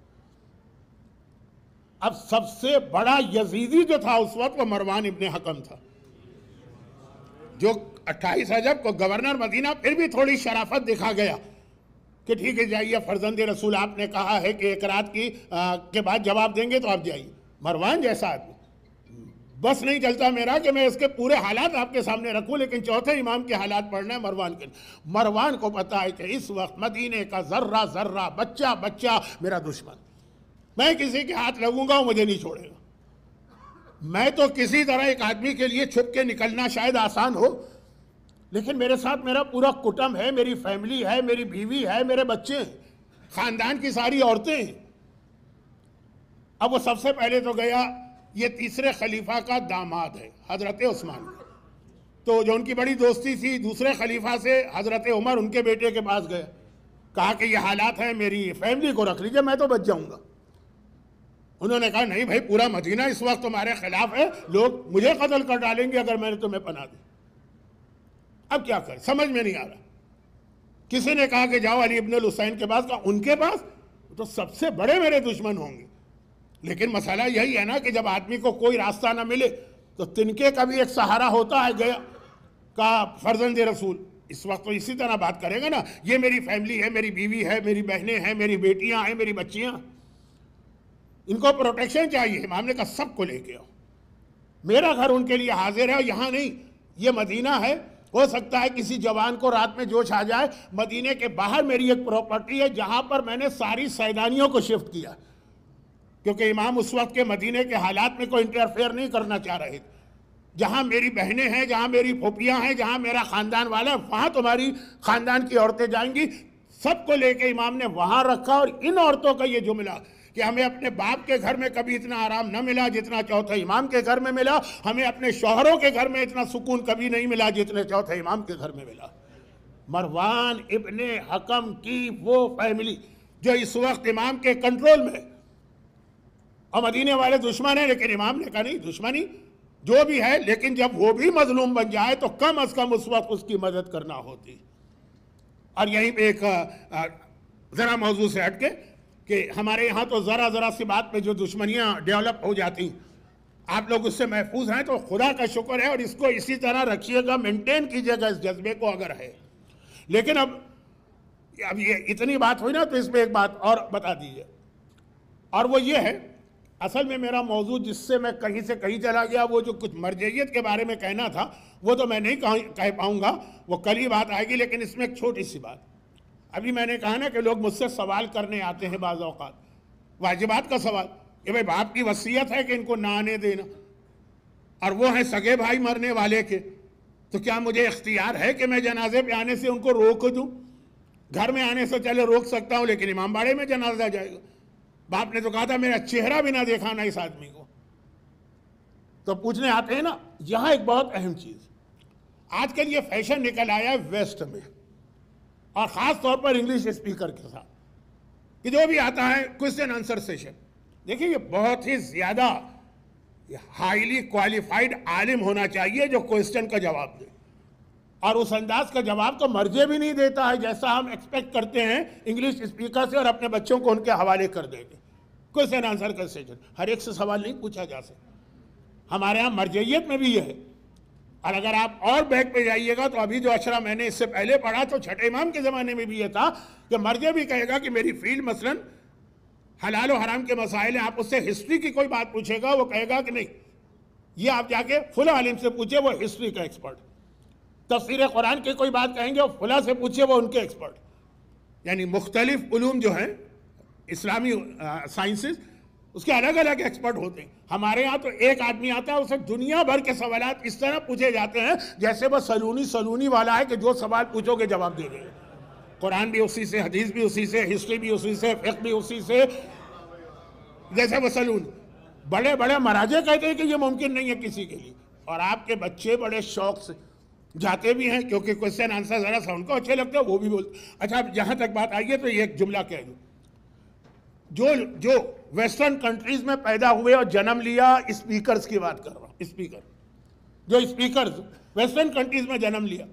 اب سب سے بڑا یزیدی جو تھا اس وقت وہ مروان ابن حکم تھا، جو 28 رجب کو گورنر مدینہ پھر بھی تھوڑی شرافت دکھا گیا کہ ٹھیک ہے جائیے، فرزند رسول آپ نے کہا ہے کہ ایک رات کے بعد جواب دیں گے تو آپ جائیے. مروان جیسا آدمی، بس نہیں چلتا میرا کہ میں اس کے پورے حالات آپ کے سامنے رکھوں، لیکن چوتھے امام کے حالات پڑھنا ہے مروان کے. مروان کو پتا ہے کہ اس وقت مدینے کا ذرہ ذرہ، بچہ بچہ میرا دشمن. میں کسی کے ہاتھ لگوں گا وہ مجھے نہیں چھوڑے گا. میں تو کسی طرح ایک آدمی کے لیے چھپ کے نکلنا شاید آسان ہو، لیکن میرے ساتھ میرا پورا کٹم ہے، میری فیملی ہے، میری بیوی ہے، میرے بچے ہیں، خاندان کی ساری عورتیں ہیں. اب وہ سب سے پہلے تو گیا، یہ تیسرے خلیفہ کا داماد ہے حضرت عثمان، تو جو ان کی بڑی دوستی تھی دوسرے خلیفہ سے حضرت عمر، ان کے بیٹے کے پاس گیا. کہا کہ یہ حالات ہیں، میری فیملی کو رکھ لیجئے، میں تو بچ جاؤں گا۔ انہوں نے کہا نہیں بھائی، پورا مدینہ اس وقت تمہارے خلاف ہے، لوگ مجھے قتل کر ڈالیں گے اگر میں نے تمہیں پناہ دی۔ اب کیا کریں، سمجھ میں نہیں آ رہا۔ کسی نے کہا کہ جاؤ علی ابن الحسین کے پاس، کہا ان کے پاس تو سب سے بڑے میرے دشمن ہوں گے۔ لیکن مسئلہ یہی ہے نا کہ جب آدمی کو کوئی راستہ نہ ملے تو تنکے کا بھی ایک سہارا ہوتا ہے، گیا کہا فرزند رسول، اس وقت تو اسی طرح بات کرے گا نا، یہ میری فیملی ہے، میری بیوی ہے، میری بہنیں ہیں، میری بیٹیاں ہیں، میری بچیاں، ان کو پروٹیکشن چاہیے۔ امام نے کہا سب کو لے کے آؤ، میرا گھر ان کے لیے حاضر ہے، اور یہاں نہیں، یہ مدینہ ہے، ہو سکتا ہے کسی جوان کو رات میں جوش آ جائے، مدینے کے باہر میری ایک پراپرٹی ہے جہاں پر میں نے ساری سیدانیوں کو شفٹ کیا، کیونکہ امام اس وقت کے مدینے کے حالات میں کوئی انٹرفیئر نہیں کرنا چاہ رہے تھے۔ جہاں میری بہنیں ہیں، جہاں میری پھوپھیاں ہیں، جہاں میرا خاندان والا ہے، وہاں تمہاری خاندان کی عورتیں جائیں گی۔ سب کو لے کے امام نے وہاں رکھا، اور ان عورتوں کا یہ جملہ کہ ہمیں اپنے باپ کے گھر میں کبھی اتنا آرام نہ ملا جتنا چوتھے امام کے گھر میں ملا، ہمیں اپنے شوہروں کے گھر میں اتنا سکون کبھی نہیں ملا جتنے چوتھے امام کے گھر میں ملا۔ مروان ابن حکم کی وہ فیملی جو اس وقت امام کے کنٹرول میں، اور مدینے والے دشمن ہیں، لیکن امام نے کہا نہیں، دشمنی جو بھی ہے، لیکن جب وہ بھی مظلوم بن جائے تو کم از کم اس وقت اس کی مدد کرنا ہوتی۔ اور یہیں پہ ایک ذرا موضوع سے ہٹ کے کہ ہمارے یہاں تو ذرا سی بات پہ جو دشمنیاں ڈیولپ ہو جاتی، آپ لوگ اس سے محفوظ ہیں تو خدا کا شکر ہے، اور اس کو اسی طرح رکھیے گا، مینٹین کیجیے گا اس جذبے کو اگر ہے۔ لیکن اب یہ اتنی بات ہوئی نا، تو اس میں ایک بات اور بتا دیجیے، اور وہ یہ ہے، اصل میں میرا موضوع جس سے میں کہیں سے کہیں چلا گیا، وہ جو کچھ مرجعیت کے بارے میں کہنا تھا وہ تو میں نہیں کہہ پاؤں گا، وہ کل ہی بات آئے گی۔ لیکن اس میں ایک چھوٹی سی بات، ابھی میں نے کہا نا کہ لوگ مجھ سے سوال کرنے آتے ہیں بعض اوقات، واجبات کا سوال، کہ بھئی باپ کی وصیت ہے کہ ان کو نہ آنے دینا، اور وہ ہیں سگے بھائی مرنے والے کے، تو کیا مجھے اختیار ہے کہ میں جنازے پہ آنے سے ان کو روک دوں؟ گھر میں آنے سے چلے روک سکتا ہوں، لیکن امام باڑے میں جنازہ جائے گا۔ باپ نے تو کہا تھا میرا چہرہ بھی نہ دیکھا نا اس آدمی کو۔ تو پوچھنے آتے ہیں نا، یہاں ایک بہت اہم چیز، آج کل یہ فیشن نکل آیا ہے ویسٹ میں، اور خاص طور پر انگلش اسپیکر کے ساتھ، کہ جو بھی آتا ہے کوئسچن آنسر سیشن۔ دیکھیں یہ بہت ہی زیادہ ہائیلی کوالیفائڈ عالم ہونا چاہیے جو کوئسچن کا جواب دے، اور اس انداز کا جواب تو مرجع بھی نہیں دیتا ہے جیسا ہم ایکسپیکٹ کرتے ہیں انگلش اسپیکر سے، اور اپنے بچوں کو ان کے حوالے کر دیتے۔ کوئسچن آنسر کا سیشن، ہر ایک سے سوال نہیں پوچھا جا سکتا۔ ہمارے ہاں مرجعیت میں بھی یہ ہے، اور اگر آپ اور بیک پہ جائیے گا تو ابھی جو اشرا میں نے اس سے پہلے پڑھا تو چھٹے امام کے زمانے میں بھی یہ تھا کہ مرجع بھی کہے گا کہ میری فیلڈ مثلاً حلال و حرام کے مسائل ہیں، آپ اس سے ہسٹری کی کوئی بات پوچھے گا، وہ کہے گا کہ نہیں، یہ آپ جا کے فلاں عالم سے پوچھے، وہ ہسٹری کا ایکسپرٹ۔ تفسیر قرآن کی کوئی بات کہیں گے، وہ فلاں سے پوچھے، وہ ان کے ایکسپرٹ۔ یعنی مختلف علوم جو ہیں اسلامی سائنسز، اس کے الگ الگ ایکسپرٹ ہوتے ہیں۔ ہمارے یہاں تو ایک آدمی آتا ہے، اسے دنیا بھر کے سوالات اس طرح پوچھے جاتے ہیں جیسے وہ سلونی والا ہے کہ جو سوال پوچھو گے جواب دے گے۔ قرآن بھی اسی سے، حدیث بھی اسی سے، ہسٹری بھی اسی سے، فقہ بھی اسی سے، جیسے وہ سلون۔ بڑے بڑے مراجع کہتے ہیں کہ یہ ممکن نہیں ہے کسی کے لیے، اور آپ کے بچے بڑے شوق سے جاتے بھی ہیں، کیونکہ کوئسچن آنسر ذرا سا ان کو اچھے لگتے ہیں، وہ بھی بولتے۔ اچھا اب جہاں تک بات آئی ہے تو یہ ایک جملہ کہہ دوں، جو ویسٹرن کنٹریز میں پیدا ہوئے اور جنم لیا، اسپیکرز کی بات کر رہا ہوں، اسپیکر، جو اسپیکرز ویسٹرن کنٹریز میں جنم لیا،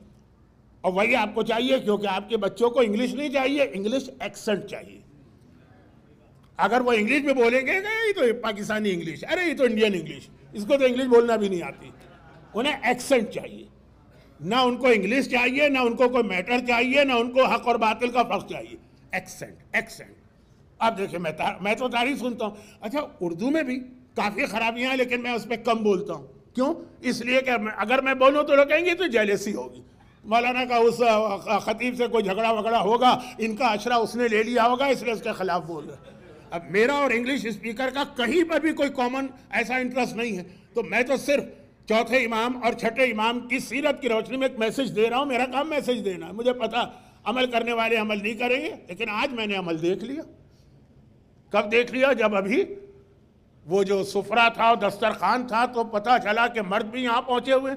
اور وہی آپ کو چاہیے، کیونکہ آپ کے بچوں کو انگلش نہیں چاہیے، انگلش ایکسنٹ چاہیے۔ اگر وہ انگلش میں بولیں گے کہ یہ تو پاکستانی انگلش، ارے یہ تو انڈین انگلش، اس کو تو انگلش بولنا بھی نہیں آتی، انہیں ایکسنٹ چاہیے۔ نہ ان کو انگلش چاہیے، نہ ان کو کوئی میٹر چاہیے، نہ ان کو حق اور باطل کا فرق چاہیے، ایکسنٹ۔ اب دیکھیں میں تو تعریف سنتا ہوں، اچھا اردو میں بھی کافی خرابیاں ہیں، لیکن میں اس پہ کم بولتا ہوں۔ کیوں؟ اس لیے کہ اگر میں بولوں تو لوگ کہیں گے تو جیلسی ہوگی، مولانا کا اس خطیب سے کوئی جھگڑا وگڑا ہوگا، ان کا اشرا اس نے لے لیا ہوگا، اس لیے اس کے خلاف بول رہے۔ اب میرا اور انگلش اسپیکر کا کہیں پر بھی کوئی کامن ایسا انٹرسٹ نہیں ہے، تو میں تو صرف چوتھے امام اور چھٹے امام کی سیرت کی روشنی میں ایک میسج دے رہا ہوں۔ میرا کام میسج دینا ہے، مجھے پتا عمل کرنے والے عمل نہیں کریں گے، لیکن آج میں نے عمل دیکھ لیا۔ کب دیکھ لیا؟ جب ابھی وہ جو سفرہ تھا اور دسترخوان تھا تو پتہ چلا کہ مرد بھی یہاں پہنچے ہوئے۔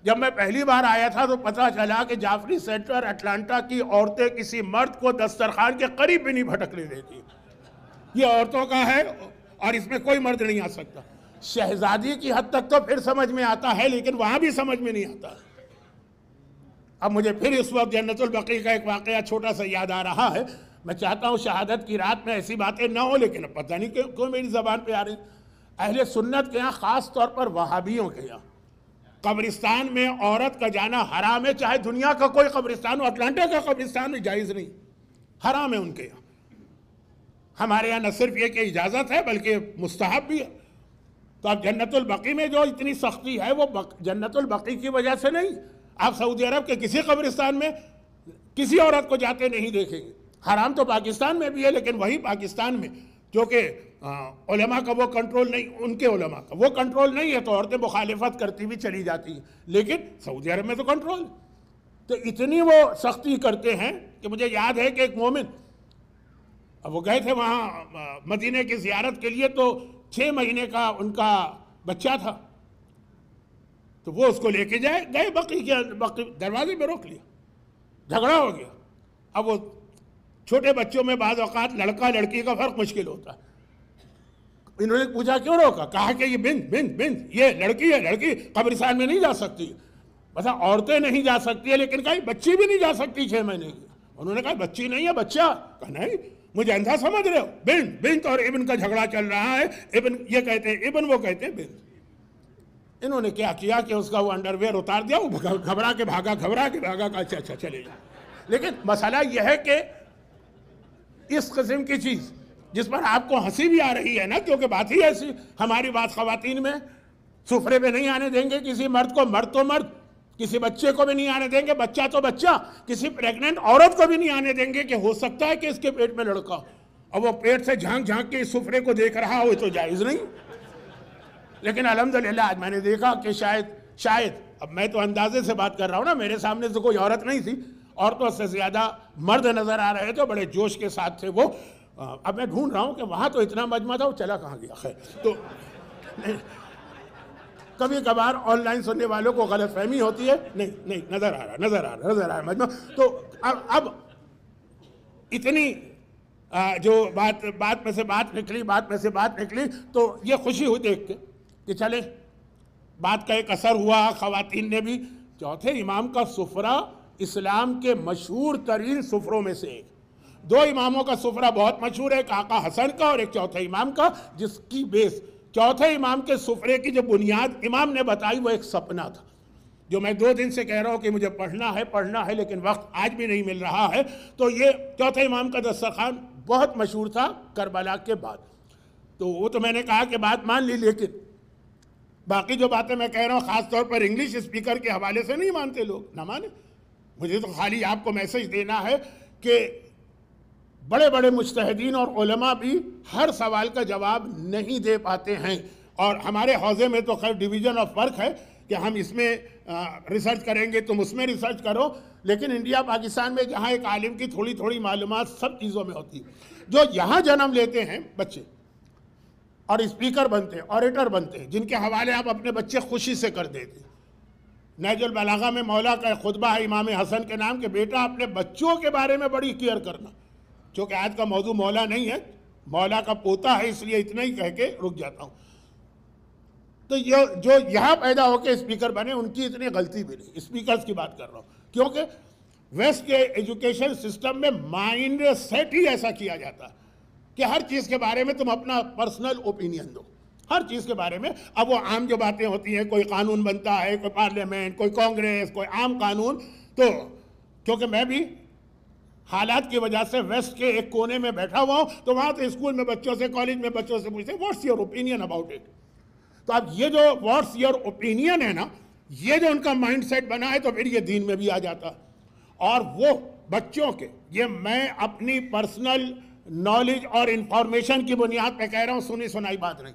جب میں پہلی بار آیا تھا تو پتہ چلا کہ جعفری سینٹر اٹلانٹا کی عورتیں کسی مرد کو دسترخوان کے قریب بھی نہیں بھٹکنے دیتی. یہ عورتوں کا ہے اور اس میں کوئی مرد نہیں آ سکتا. شہزادی کی حد تک تو پھر سمجھ میں آتا ہے لیکن وہاں بھی سمجھ میں نہیں آتا. اب مجھے پھر اس وقت جنت البقیع کا ایک واقعہ چھوٹا سا یاد آ رہا ہے. میں چاہتا ہوں شہادت کی رات میں ایسی باتیں نہ ہوں، لیکن اب پتہ نہیں کیوں میری زبان پہ آ رہی. اہل سنت کے ہاں، خاص طور پر وہابیوں کے یہاں، قبرستان میں عورت کا جانا حرام ہے، چاہے دنیا کا کوئی قبرستان ہو. اٹلانٹا کا قبرستان میں جائز نہیں، حرام ہے ان کے یہاں. ہمارے یہاں نہ صرف یہ کہ اجازت ہے بلکہ مستحب بھی ہے. تو اب جنت البقیع میں جو اتنی سختی ہے وہ جنت البقیع کی وجہ سے نہیں. آپ سعودی عرب کے کسی قبرستان میں کسی عورت کو جاتے نہیں دیکھیں گے. حرام تو پاکستان میں بھی ہے، لیکن وہی پاکستان میں جو کہ علماء کا وہ کنٹرول نہیں، ان کے علماء کا وہ کنٹرول نہیں ہے، تو عورتیں مخالفت کرتی ہوئی چلی جاتی ہیں. لیکن سعودی عرب میں تو کنٹرول. تو اتنی وہ سختی کرتے ہیں کہ مجھے یاد ہے کہ ایک مومن، اب وہ گئے تھے وہاں مدینے کی زیارت کے لیے، تو 6 مہینے کا ان کا بچہ تھا. تو وہ اس کو لے کے گئے بقیع دروازے پہ روک لیا، جھگڑا ہو گیا. اب وہ چھوٹے بچوں میں بعض اوقات لڑکا لڑکی کا فرق مشکل ہوتا ہے. انہوں نے پوچھا کیوں روکا؟ کہا کہ یہ بنت یہ لڑکی ہے، لڑکی قبرستان میں نہیں جا سکتی. بس عورتیں نہیں جا سکتی ہے، لیکن کہیں بچی بھی نہیں جا سکتی 6 مہینے کی. انہوں نے کہا بچی نہیں ہے بچہ. کہا نہیں، مجھے اندھا سمجھ رہے ہو؟ بنت اور ابن کا جھگڑا چل رہا ہے. ابن یہ کہتے ہیں ابن، وہ کہتے ہیں بنت. انہوں نے کیا کیا کہ اس کا وہ انڈر ویئر اتار دیا. وہ گھبرا کے بھاگا کہ اچھا چلے جا. لیکن مسئلہ یہ ہے کہ اس قسم کی چیز جس پر آپ کو ہنسی بھی آ رہی ہے نا، کیونکہ بات ہی ایسی. ہماری بات خواتین میں، سفرے پہ نہیں آنے دیں گے کسی مرد کو، مرد تو مرد. کسی بچے کو بھی نہیں آنے دیں گے، بچہ تو بچہ. کسی پریگننٹ عورت کو بھی نہیں آنے دیں گے کہ ہو سکتا ہے کہ اس کے پیٹ میں لڑکا، اور وہ پیٹ سے جھانک کے اس سفرے کو دیکھ رہا ہو، تو جائز نہیں. لیکن الحمدللہ آج میں نے دیکھا کہ شاید اب میں تو اندازے سے بات کر رہا ہوں نا، میرے سامنے تو کوئی عورت نہیں تھی، عورتوں سے زیادہ مرد نظر آ رہے تھے، بڑے جوش کے ساتھ تھے وہ. اب میں ڈھونڈ رہا ہوں کہ وہاں تو اتنا مجمع تھا، وہ چلا کہاں گیا. خیر، تو کبھی کبھار آن لائن سننے والوں کو غلط فہمی ہوتی ہے. نہیں نظر آ رہا مجمع. تو اب اتنی جو بات میں سے بات نکلی تو یہ خوشی ہوئی دیکھ کے کہ چلے بات کا ایک اثر ہوا. خواتین نے بھی، چوتھے امام کا سفرہ اسلام کے مشہور ترین سفروں میں سے ایک. 2 اماموں کا سفرہ بہت مشہور ہے، ایک آقا حسن کا اور ایک چوتھے امام کا، جس کی بیس چوتھے امام کے سفرے کی جو بنیاد امام نے بتائی وہ ایک سپنا تھا، جو میں 2 دن سے کہہ رہا ہوں کہ مجھے پڑھنا ہے لیکن وقت آج بھی نہیں مل رہا ہے. تو یہ چوتھے امام کا دسترخوان بہت مشہور تھا کربلا کے بعد. تو وہ تو میں نے کہا کہ بات مان لی، لیکن باقی جو باتیں میں کہہ رہا ہوں خاص طور پر انگلش اسپیکر کے حوالے سے نہیں مانتے لوگ. نہ مانے. مجھے تو خالی آپ کو میسج دینا ہے کہ بڑے بڑے مجتہدین اور علماء بھی ہر سوال کا جواب نہیں دے پاتے ہیں. اور ہمارے حوزے میں تو خیر ڈویژن آف ورک ہے کہ ہم اس میں ریسرچ کریں گے، تم اس میں ریسرچ کرو. لیکن انڈیا پاکستان میں جہاں ایک عالم کی تھوڑی معلومات سب چیزوں میں ہوتی، جو یہاں جنم لیتے ہیں بچے اور اسپیکر بنتے ہیں، آریٹر بنتے ہیں، جن کے حوالے آپ اپنے بچے خوشی سے کر دیتے. نہج البلاغہ میں مولا کا خطبہ ہے امام حسن کے نام کہ بیٹا اپنے بچوں کے بارے میں بڑی کیئر کرنا. چونکہ آج کا موضوع مولا نہیں ہے، مولا کا پوتا ہے، اس لیے اتنا ہی کہہ کے رک جاتا ہوں. تو یہ جو یہاں پیدا ہو کے اسپیکر بنے ان کی اتنی غلطی بھی نہیں. اسپیکرز کی بات کر رہا ہوں کیونکہ ویسٹ کے ایجوکیشن سسٹم میں مائنڈ سیٹ ہی ایسا کیا جاتا کہ ہر چیز کے بارے میں تم اپنا پرسنل اوپینین دو، ہر چیز کے بارے میں. اب وہ عام جو باتیں ہوتی ہیں، کوئی قانون بنتا ہے، کوئی پارلیمنٹ، کوئی کانگریس، کوئی عام قانون، تو کیونکہ میں بھی حالات کی وجہ سے ویسٹ کے ایک کونے میں بیٹھا ہوا ہوں، تو وہاں تو اسکول میں بچوں سے، کالج میں بچوں سے پوچھتے ہیں what's your opinion about it. تو اب یہ جو واٹس یور اوپینین ہے نا، یہ جو ان کا مائنڈ سیٹ بنا ہے، تو پھر یہ دین میں بھی آ جاتا. اور وہ بچوں کے، یہ میں اپنی پرسنل نالج اور انفارمیشن کی بنیاد پہ کہہ رہا ہوں، سنی سنائی بات نہیں.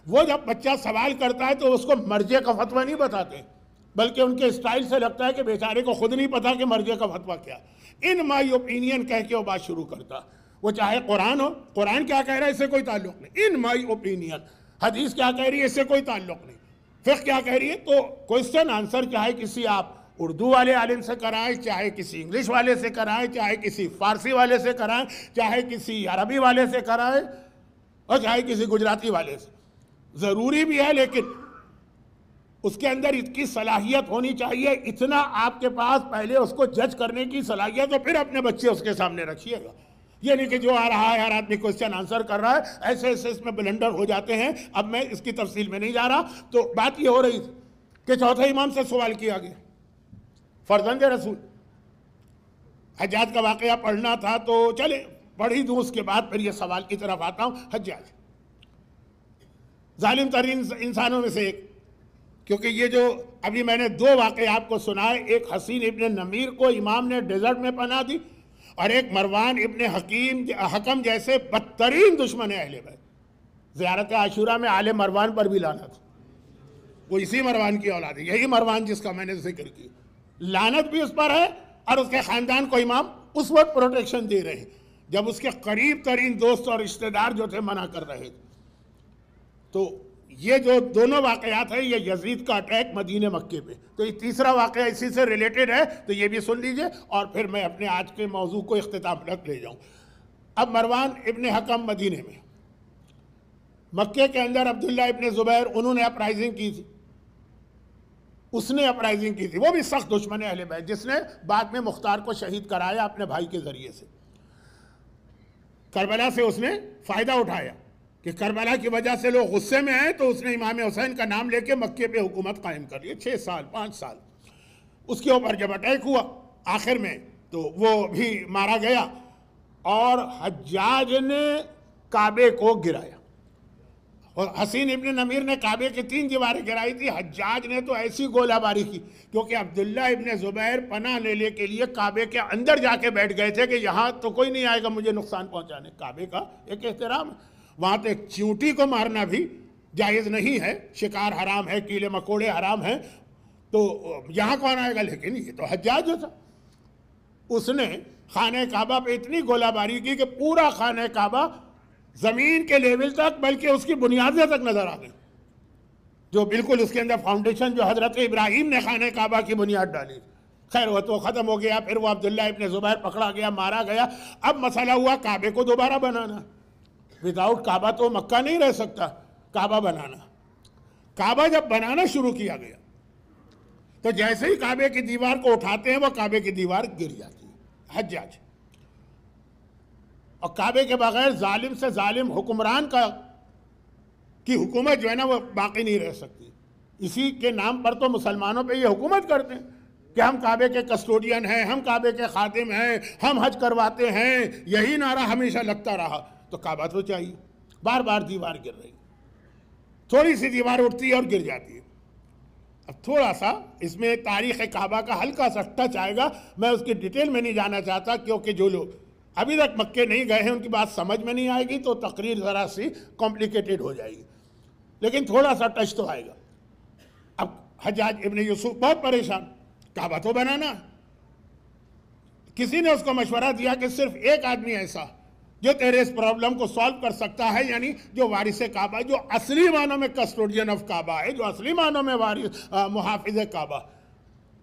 وہ جب بچہ سوال کرتا ہے تو اس کو مرجع کا فتویٰ نہیں بتاتے، بلکہ ان کے اسٹائل سے لگتا ہے کہ بیچارے کو خود نہیں پتا کہ مرجع کا فتویٰ کیا. ان مائی اوپینین کہہ کے وہ بات شروع کرتا. وہ چاہے قرآن ہو، قرآن کیا کہہ رہا ہے اس سے کوئی تعلق نہیں. ان مائی اوپینین، حدیث کیا کہہ رہی ہے اس سے کوئی تعلق نہیں. فقہ کیا کہہ رہی ہے؟ تو کوشچن آنسر چاہے کسی آپ اردو والے عالم سے کرائیں، چاہے کسی انگلش والے سے کرائیں، چاہے کسی فارسی والے سے کرائیں، چاہے کسی عربی والے سے کرائیں، اور چاہے کسی گجراتی والے سے، ضروری بھی ہے لیکن اس کے اندر اتنی صلاحیت ہونی چاہیے، اتنا آپ کے پاس پہلے اس کو جج کرنے کی صلاحیت، تو پھر اپنے بچے اس کے سامنے رکھیے گا۔ یہ نہیں کہ جو آ رہا ہے ہر آدمی کوشچن آنسر کر رہا ہے، ایسے ایسے اس میں بلنڈر ہو جاتے ہیں۔ اب میں اس کی تفصیل میں نہیں جا رہا، تو بات یہ ہو رہی تھی کہ چوتھے امام سے سوال کیا گیا، فرزند رسول حجاج کا واقعہ پڑھنا تھا تو چلے پڑھ ہی دوں، اس کے بعد پھر یہ سوال کی طرف آتا ہوں۔ حجاج ظالم ترین انسانوں میں سے ایک، کیونکہ یہ جو ابھی میں نے دو واقعے آپ کو سنائے، ایک حسین ابن نمیر کو امام نے ڈیزرٹ میں پناہ دی، اور ایک مروان ابن حکم جیسے بدترین دشمن اہل بیت۔ زیارت عاشورہ میں آل مروان پر بھی لعنت، وہ اسی مروان کی اولاد ہے، یہی مروان جس کا میں نے ذکر کی، لعنت بھی اس پر ہے، اور اس کے خاندان کو امام اس وقت پروٹیکشن دے رہے ہیں جب اس کے قریب ترین دوست اور رشتہ دار جو تھے منع کر رہے تھے۔ تو یہ جو دونوں واقعات ہیں، یہ یزید کا اٹیک مدینہ مکے پہ، تو یہ تیسرا واقعہ اسی سے ریلیٹڈ ہے، تو یہ بھی سن لیجئے، اور پھر میں اپنے آج کے موضوع کو اختتام تک لے جاؤں۔ اب مروان ابن حکم مدینے میں، مکے کے اندر عبداللہ ابن زبیر، انہوں نے اپرائزنگ کی تھی، اس نے اپرائزنگ کی تھی، وہ بھی سخت دشمن اہل بیت، جس نے بعد میں مختار کو شہید کرایا اپنے بھائی کے ذریعے سے۔ کربلا سے اس نے فائدہ اٹھایا کہ کربلا کی وجہ سے لوگ غصے میں آئے، تو اس نے امام حسین کا نام لے کے مکے پہ حکومت قائم کر لی، 6 سال 5 سال۔ اس کے اوپر جب اٹیک ہوا آخر میں، تو وہ بھی مارا گیا، اور حجاج نے کعبے کو گرایا، اور حسین ابن نمیر نے کعبے کی 3 دیواریں گرائی تھی، حجاج نے تو ایسی گولہ باری کی، کیونکہ عبداللہ ابن زبیر پناہ لینے کے لیے کعبے کے اندر جا کے بیٹھ گئے تھے کہ یہاں تو کوئی نہیں آئے گا مجھے نقصان پہنچانے۔ کعبے کا ایک احترام ہے، وہاں تو ایک چیونٹی کو مارنا بھی جائز نہیں ہے، شکار حرام ہے، کیڑے مکوڑے حرام ہیں، تو یہاں کون آئے گا؟ لیکن یہ تو حجاج جو تھا، اس نے خانہ کعبہ پہ اتنی گولہ باری کی کہ پورا خانہ کعبہ زمین کے لیول تک، بلکہ اس کی بنیادیں تک نظر آ گئی، جو بالکل اس کے اندر فاؤنڈیشن جو حضرت ابراہیم نے خانہ کعبہ کی بنیاد ڈالی۔ خیر وہ تو ختم ہو گیا، پھر وہ عبداللہ ابن زبیر پکڑا گیا، مارا گیا۔ اب مسئلہ ہوا کعبے کو دوبارہ بنانا، وداؤٹ کعبہ تو مکہ نہیں رہ سکتا، کعبہ بنانا۔ کعبہ جب بنانا شروع کیا گیا تو جیسے ہی کعبے کی دیوار کو اٹھاتے ہیں، وہ کعبے کی دیوار گر جاتی ہے۔ حجاج، اور کعبے کے بغیر ظالم سے ظالم حکمران کی حکومت جو ہے نا وہ باقی نہیں رہ سکتی۔ اسی کے نام پر تو مسلمانوں پہ یہ حکومت کرتے ہیں کہ ہم کعبے کے کسٹوڈین ہیں، ہم کعبے کے خادم ہیں، ہم حج کرواتے ہیں، یہی نعرہ ہمیشہ لگتا رہا۔ تو کعبہ تو چاہیے، بار بار دیوار گر رہی، تھوڑی سی دیوار اٹھتی ہے اور گر جاتی ہے۔ اب تھوڑا سا اس میں تاریخ کعبہ کا ہلکا سا ٹچ آئے گا، میں اس کی ڈیٹیل میں نہیں جانا چاہتا، کیونکہ جو لوگ ابھی تک مکے نہیں گئے ہیں ان کی بات سمجھ میں نہیں آئے گی، تو تقریر ذرا سی کمپلیکیٹڈ ہو جائے گی، لیکن تھوڑا سا ٹچ تو آئے گا۔ اب حجاج ابن یوسف بہت پریشان، کعبہ تو بنانا، کسی نے اس کو مشورہ دیا کہ صرف ایک آدمی ایسا جو تیرے اس پرابلم کو سالو کر سکتا ہے، یعنی جو وارث کعبہ، جو اصلی معنوں میں کسٹوڈین آف کعبہ ہے، جو اصلی معنوں میں محافظ کعبہ۔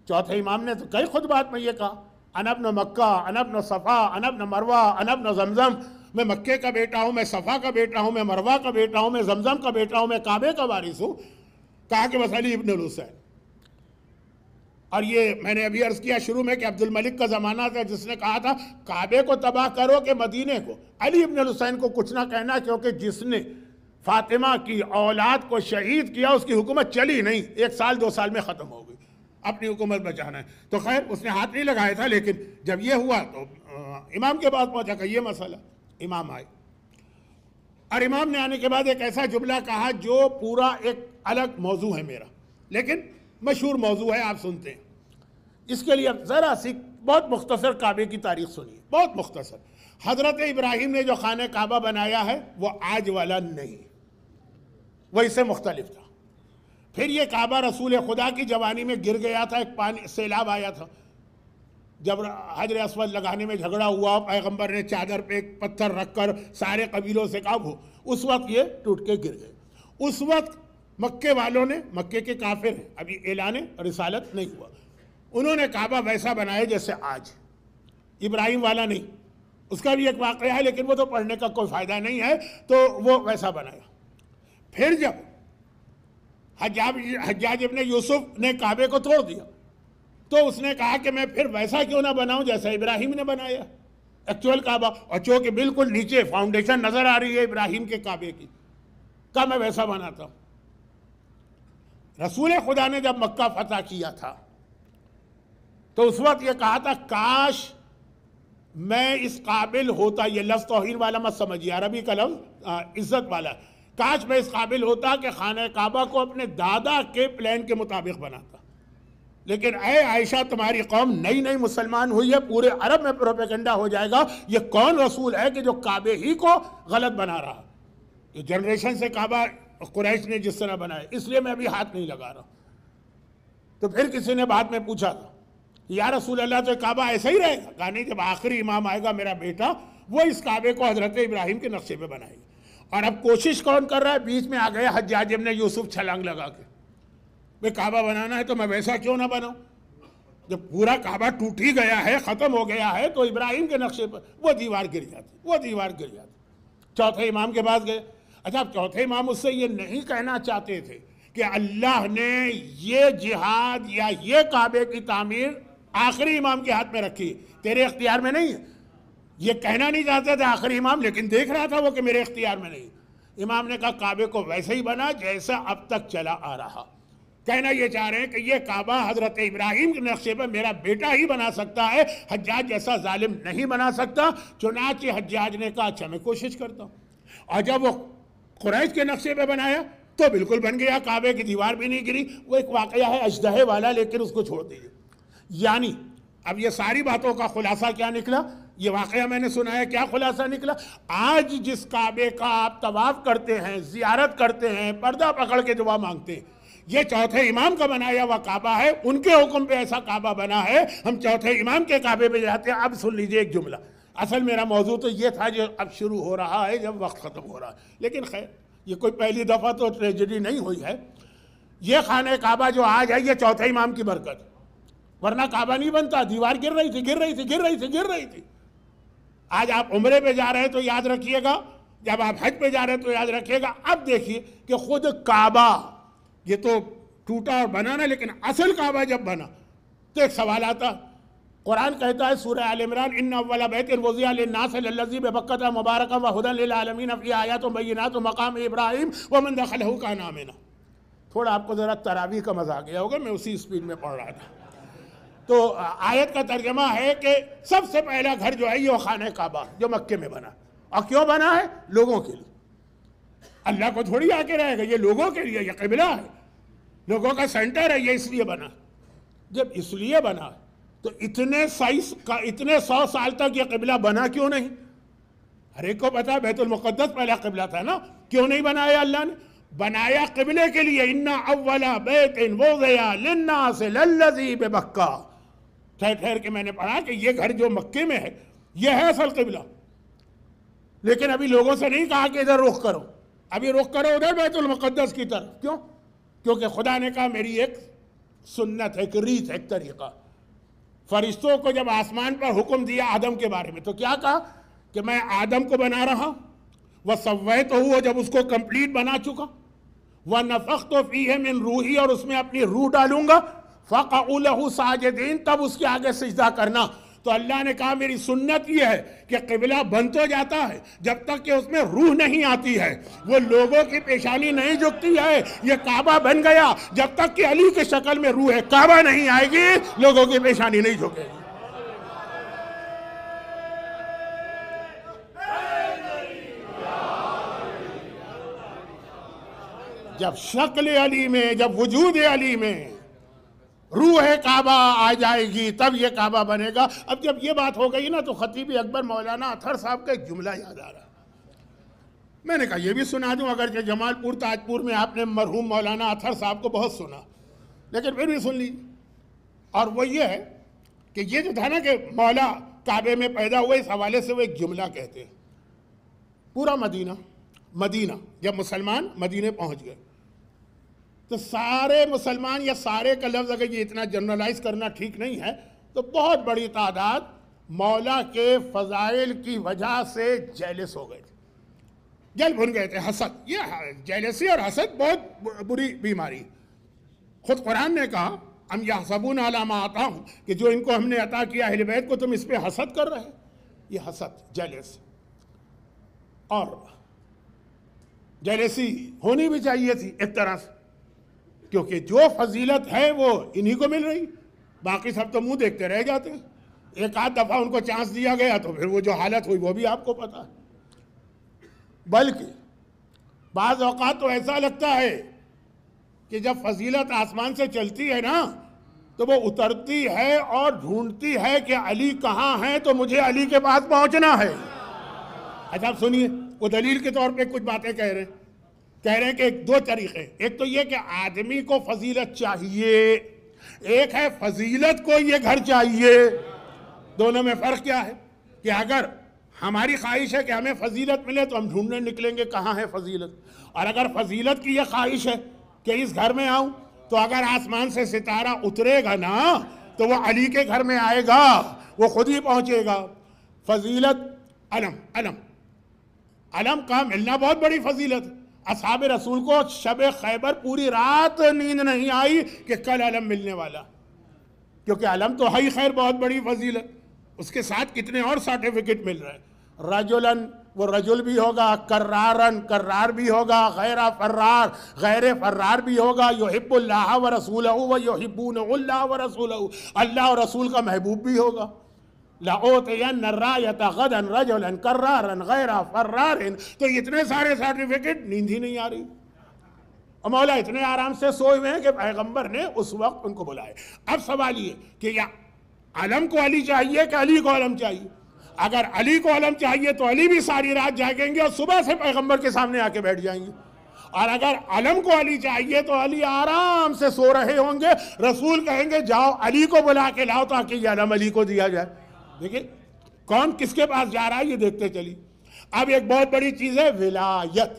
چوتھے امام نے تو کئی خطبات میں یہ کہا، انا ابن مکہ، انا ابن صفا، انا ابن مروہ، انا ابن زمزم، میں مکے کا بیٹا ہوں، میں صفا کا بیٹا ہوں، میں مروہ کا بیٹا ہوں، میں زمزم کا بیٹا ہوں، میں کعبے کا وارث ہوں۔ کہا کہ بس علی ابن الحسین۔ اور یہ میں نے ابھی عرض کیا شروع میں کہ عبد الملک کا زمانہ تھا جس نے کہا تھا کعبے کو تباہ کرو کہ مدینے کو، علی ابن الحسین کو کچھ نہ کہنا، کیونکہ جس نے فاطمہ کی اولاد کو شہید کیا اس کی حکومت چلی نہیں، 1 سال 2 سال میں ختم ہو گئی، اپنی حکومت بچانا ہے۔ تو خیر اس نے ہاتھ نہیں لگایا تھا، لیکن جب یہ ہوا تو امام کے پاس پہنچا کہ یہ مسئلہ، امام آئے، اور امام نے آنے کے بعد ایک ایسا جملہ کہا جو پورا ایک الگ موضوع ہے میرا، لیکن مشہور موضوع ہے، آپ سنتے ہیں۔ اس کے لیے اب ذرا سی بہت مختصر کعبے کی تاریخ سنیے، بہت مختصر۔ حضرت ابراہیم نے جو خانہ کعبہ بنایا ہے وہ آج والا نہیں، وہ اس سے مختلف تھا۔ پھر یہ کعبہ رسول خدا کی جوانی میں گر گیا تھا، ایک پانی سیلاب آیا تھا، جب حجر اسود لگانے میں جھگڑا ہوا، پیغمبر نے چادر پہ ایک پتھر رکھ کر سارے قبیلوں سے کہا وہ، اس وقت یہ ٹوٹ کے گر گئے۔ اس وقت مکے والوں نے، مکے کے کافر ہیں، ابھی اعلان رسالت نہیں ہوا، انہوں نے کعبہ ویسا بنایا جیسے آج، ابراہیم والا نہیں۔ اس کا بھی ایک واقعہ ہے لیکن وہ تو پڑھنے کا کوئی فائدہ نہیں ہے، تو وہ ویسا بنایا۔ پھر جب حجاج ابن یوسف نے کعبے کو توڑ دیا تو اس نے کہا کہ میں پھر ویسا کیوں نہ بناؤں جیسا ابراہیم نے بنایا ایکچوئل کعبہ، اور چونکہ بالکل نیچے فاؤنڈیشن نظر آ رہی ہے ابراہیم کے کعبے کی، کہا میں ویسا بناتا ہوں۔ رسول خدا نے جب مکہ فتح کیا تھا تو اس وقت یہ کہا تھا کاش میں اس قابل ہوتا، یہ لفظ توہین والا مت سمجھیے، عربی کا لفظ عزت والا، کاش میں اس قابل ہوتا کہ خانہ کعبہ کو اپنے دادا کے پلان کے مطابق بناتا، لیکن اے عائشہ تمہاری قوم نئی نئی مسلمان ہوئی ہے، پورے عرب میں پروپیگنڈا ہو جائے گا یہ کون رسول ہے کہ جو کعبے ہی کو غلط بنا رہا، یہ جنریشن سے کعبہ قریش نے جس طرح بنایا، اس لیے میں ابھی ہاتھ نہیں لگا رہا۔ تو پھر کسی نے بعد میں پوچھا تھا یا رسول اللہ تو کعبہ ایسا ہی رہے گا؟ کہا نہیں، جب آخری امام آئے گا میرا بیٹا وہ اس کعبے کو حضرت ابراہیم کے نقشے پہ بنائے گا۔ اور اب کوشش کون کر رہا ہے؟ بیچ میں آ گیا حجاج ابن یوسف چھلانگ لگا کے، بھئی کعبہ بنانا ہے تو میں ویسا کیوں نہ بناؤں، جب پورا کعبہ ٹوٹ ہی گیا ہے، ختم ہو گیا ہے، تو ابراہیم کے نقشے پر وہ دیوار گر جاتی۔ چوتھے امام کے پاس گئے، اچھا اب چوتھے امام اس سے یہ نہیں کہنا چاہتے تھے کہ اللہ نے یہ جہاد یا یہ کعبے کی تعمیر آخری امام کے ہاتھ میں رکھی، تیرے اختیار میں نہیں ہے، یہ کہنا نہیں چاہتے تھے آخری امام، لیکن دیکھ رہا تھا وہ کہ میرے اختیار میں نہیں۔ امام نے کہا کعبے کو ویسے ہی بنا جیسا اب تک چلا آ رہا، کہنا یہ چاہ رہے ہیں کہ یہ کعبہ حضرت ابراہیم کے نقشے پر میرا بیٹا ہی بنا سکتا ہے، حجاج جیسا ظالم نہیں بنا سکتا۔ چنانچہ حجاج نے کہا اچھا میں کوشش کرتا ہوں، اور جب وہ قریش کے نقشے پہ بنایا تو بالکل بن گیا، کعبے کی دیوار بھی نہیں گری۔ وہ ایک واقعہ ہے اژدہے والا، لیکن اس کو چھوڑ دیجیے۔ یعنی اب یہ ساری باتوں کا خلاصہ کیا نکلا؟ یہ واقعہ میں نے سنایا، کیا خلاصہ نکلا؟ آج جس کعبے کا آپ طواف کرتے ہیں، زیارت کرتے ہیں، پردہ پکڑ کے دعا مانگتے ہیں، یہ چوتھے امام کا بنایا ہوا کعبہ ہے، ان کے حکم پہ ایسا کعبہ بنا ہے، ہم چوتھے امام کے کعبے پہ جاتے ہیں۔ اب سن لیجئے ایک جملہ، اصل میرا موضوع تو یہ تھا جو اب شروع ہو رہا ہے جب وقت ختم ہو رہا ہے، لیکن خیر یہ کوئی پہلی دفعہ تو ٹریجڈی نہیں ہوئی ہے۔ یہ خانہ کعبہ جو آج ہے یہ چوتھے امام کی برکت، ورنہ کعبہ نہیں بنتا، دیوار گر رہی تھی۔ آج آپ عمرے پہ جا رہے ہیں تو یاد رکھیے گا، جب آپ حج پہ جا رہے ہیں تو یاد رکھیے گا۔ اب دیکھیے کہ خود کعبہ یہ تو ٹوٹا اور بنا نا، لیکن اصل کعبہ جب بنا تو ایک سوال آتا، قرآن کہتا ہے سورہ آل عمران ان اول بیت وضع للناس للذی ببکۃ مبارکا وہدی للعالمین فیہ آیات بینات مقام ابراہیم ومن دخلہ کان آمنا۔ تھوڑا آپ کو ذرا تراویح کا مزہ آ گیا ہوگا، میں اسی اسپیڈ میں پڑھ رہا تھا۔ تو آیت کا ترجمہ ہے کہ سب سے پہلا گھر جو ہے یہ خانہ کعبہ جو مکے میں بنا، اور کیوں بنا ہے؟ لوگوں کے لیے، اللہ کو تھوڑی آ کے رہے گا، یہ لوگوں کے لیے، یہ قبلہ ہے، لوگوں کا سینٹر ہے، یہ اس لیے بنا۔ جب اس لیے بنا تو اتنے 100 سال تک یہ قبلہ بنا کیوں نہیں؟ ہر ایک کو پتا بیت المقدس پہلا قبلہ تھا نا، کیوں نہیں بنایا اللہ نے؟ بنایا قبلے کے لیے، ان اول بیت وضع للناس للذی ببکہ، ٹھہر کے میں نے پڑھا کہ یہ گھر جو مکے میں ہے یہ ہے اصل قبلہ، لیکن ابھی لوگوں سے نہیں کہا کہ ادھر رخ کرو، ابھی رخ کرو ادھر بیت المقدس کی طرف۔ کیوں؟ کیونکہ خدا نے کہا میری ایک سنت ہے، ایک ریت ہے، ایک طریقہ۔ فرشتوں کو جب آسمان پر حکم دیا آدم کے بارے میں تو کیا کہا کہ میں آدم کو بنا رہا، وَسَوَّيْتُهُ، جب اس کو کمپلیٹ بنا چکا، وَنَفَخْتُ فِيهِ مِن روحی، اور اس میں اپنی روح ڈالوں گا، فَقَعُوا لَهُ سَاجِدِينَ، تب اس کے آگے سجدہ کرنا۔ تو اللہ نے کہا میری سنت یہ ہے کہ قبلہ بن تو جاتا ہے جب تک کہ اس میں روح نہیں آتی ہے، وہ لوگوں کی پیشانی نہیں جھکتی ہے۔ یہ کعبہ بن گیا جب تک کہ علی کی شکل میں روح ہے، کعبہ نہیں آئے گی لوگوں کی پیشانی نہیں جھکے گی۔ جب شکل علی میں، جب وجود علی میں روح کعبہ آ جائے گی تب یہ کعبہ بنے گا۔ اب جب یہ بات ہو گئی نا تو خطیب اکبر مولانا اطہر صاحب کا ایک جملہ یاد آ رہا، میں نے کہا یہ بھی سنا دوں، اگرچہ جمال پور تاج پور میں آپ نے مرحوم مولانا اطہر صاحب کو بہت سنا، لیکن پھر بھی سن لیجیے۔ اور وہ یہ ہے کہ یہ جو تھا نا کہ مولا کعبے میں پیدا ہوئے، اس حوالے سے وہ ایک جملہ کہتے ہیں، پورا مدینہ جب مسلمان مدینے پہنچ گئے تو سارے مسلمان یا سارے کا لفظ اگر یہ اتنا جنرلائز کرنا ٹھیک نہیں ہے تو بہت بڑی تعداد مولا کے فضائل کی وجہ سے جیلس ہو گئے تھے، جل بھن گئے تھے۔ حسد، یہ جیلسی اور حسد بہت بری بیماری۔ خود قرآن نے کہا ام یحسبون علی ما آتاہم، کہ جو ان کو ہم نے عطا کیا اہل بیت کو تم اس پہ حسد کر رہے، یہ حسد، جیلس۔ اور جیلسی ہونی بھی چاہیے تھی ایک طرح سے، کیونکہ جو فضیلت ہے وہ انہی کو مل رہی، باقی سب تو منہ دیکھتے رہ جاتے ہیں۔ ایک آدھ دفعہ ان کو چانس دیا گیا تو پھر وہ جو حالت ہوئی وہ بھی آپ کو پتا ہے۔ بلکہ بعض اوقات تو ایسا لگتا ہے کہ جب فضیلت آسمان سے چلتی ہے نا تو وہ اترتی ہے اور ڈھونڈتی ہے کہ علی کہاں ہے تو مجھے علی کے پاس پہنچنا ہے۔ اچھا آپ سنیے، وہ دلیل کے طور پہ کچھ باتیں کہہ رہے ہیں کہ دو طریقے، ایک تو یہ کہ آدمی کو فضیلت چاہیے، ایک ہے فضیلت کو یہ گھر چاہیے۔ دونوں میں فرق کیا ہے کہ اگر ہماری خواہش ہے کہ ہمیں فضیلت ملے تو ہم ڈھونڈنے نکلیں گے کہاں ہے فضیلت، اور اگر فضیلت کی یہ خواہش ہے کہ اس گھر میں آؤں تو اگر آسمان سے ستارہ اترے گا نا تو وہ علی کے گھر میں آئے گا، وہ خود ہی پہنچے گا۔ فضیلت علم کا ملنا بہت بڑی فضیلت۔ اصحاب رسول کو شب خیبر پوری رات نیند نہیں آئی کہ کل علم ملنے والا، کیونکہ علم تو ہے خیر بہت بڑی فضیلت، اس کے ساتھ کتنے اور سرٹیفکیٹ مل رہے ہیں۔ رجلن، وہ رجل بھی ہوگا، کرارن، کرار بھی ہوگا، غیر فرار، غیر فرار بھی ہوگا، یحب اللہ ورسولہ ویحبون اللہ ورسولہ، اللہ اور رسول کا محبوب بھی ہوگا۔ لَأُوتِيَنَّ الرَّایَةَ غَدًا رَجُلًا كَرَّارًا غَیْرَ فَرَّارٍ، تو اتنے سارے سرٹیفکیٹ، نیند ہی نہیں آ رہی، اور مولا اتنے آرام سے سوئے ہوئے ہیں کہ پیغمبر نے اس وقت ان کو بلائے۔ اب سوال یہ کہ یا علم کو علی چاہیے کہ علی کو علم چاہیے؟ اگر علی کو علم چاہیے تو علی بھی ساری رات جاگیں گے اور صبح سے پیغمبر کے سامنے آ کے بیٹھ جائیں گے، اور اگر علم کو علی چاہیے تو علی آرام سے سو رہے ہوں گے، رسول کہیں گے جاؤ علی کو بلا کے لاؤ تاکہ یہ علم علی کو دیا جائے۔ دیکھیں کون کس کے پاس جا رہا ہے یہ دیکھتے چلی۔ اب ایک بہت بڑی چیز ہے ولایت۔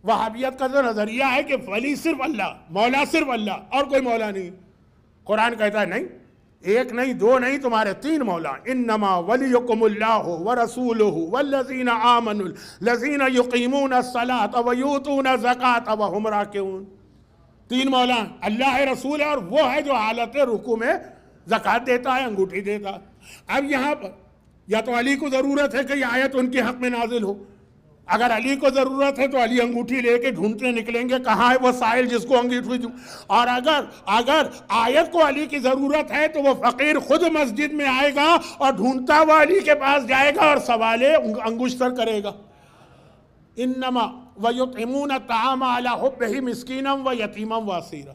وہابیت کا جو نظریہ ہے کہ ولی صرف اللہ، مولا صرف اللہ اور کوئی مولا نہیں، قرآن کہتا ہے نہیں، ایک نہیں، دو نہیں، تمہارے تین مولا، انما ولیکم اللہ ورسولہ والذین آمنوا الذین یقیمون الصلاۃ ویؤتون الزکاۃ وہم راکعون۔ تین مولا، اللہ ہے، رسول ہے، اور وہ ہے جو حالت رکوع میں زکوٰۃ دیتا ہے، انگوٹھی دیتا ہے۔ اب یہاں پر یا تو علی کو ضرورت ہے کہ یہ آیت ان کے حق میں نازل ہو، اگر علی کو ضرورت ہے تو علی انگوٹھی لے کے ڈھونڈتے نکلیں گے کہاں ہے وہ سائل جس کو انگوٹھی دوں، اور اگر آیت کو علی کی ضرورت ہے تو وہ فقیر خود مسجد میں آئے گا اور ڈھونڈتا ہوا علی کے پاس جائے گا اور سوال انگشتر کرے گا۔ انما ویطعمون الطعام علی حبہ مسکینا ویتیما واسیرا۔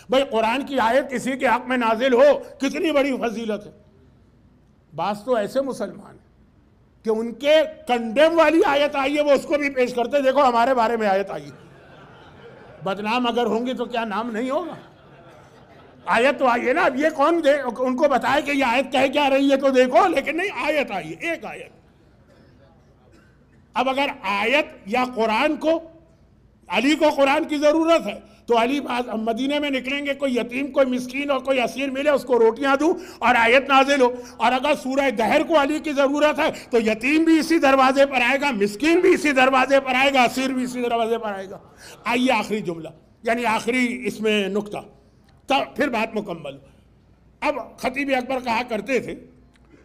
بھئی قرآن کی آیت کسی کے حق میں نازل ہو کتنی بڑی فضیلت ہے۔ بعض تو ایسے مسلمان ہیں کہ ان کے کنڈیم والی آیت آئی ہے وہ اس کو بھی پیش کرتے، دیکھو ہمارے بارے میں آیت آئی ہے۔ بدنام اگر ہوں گی تو کیا نام نہیں ہوگا؟ آیت تو آئی ہے نا، اب یہ کون ان کو بتائے کہ یہ آیت کہہ کیا رہی ہے تو دیکھو، لیکن نہیں، آیت آئی ہے، ایک آیت۔ اب اگر آیت یا قرآن کو، علی کو قرآن کی ضرورت ہے تو علی مدینے میں نکلیں گے، کوئی یتیم، کوئی مسکین اور کوئی اسیر ملے اس کو روٹیاں دوں اور آیت نازل ہو، اور اگر سورہ دہر کو علی کی ضرورت ہے تو یتیم بھی اسی دروازے پر آئے گا، مسکین بھی اسی دروازے پر آئے گا، اسیر بھی اسی دروازے پر آئے گا۔ آئیے آخری جملہ، یعنی آخری اس میں نکتہ، تب پھر بات مکمل۔ اب خطیب اکبر کہا کرتے تھے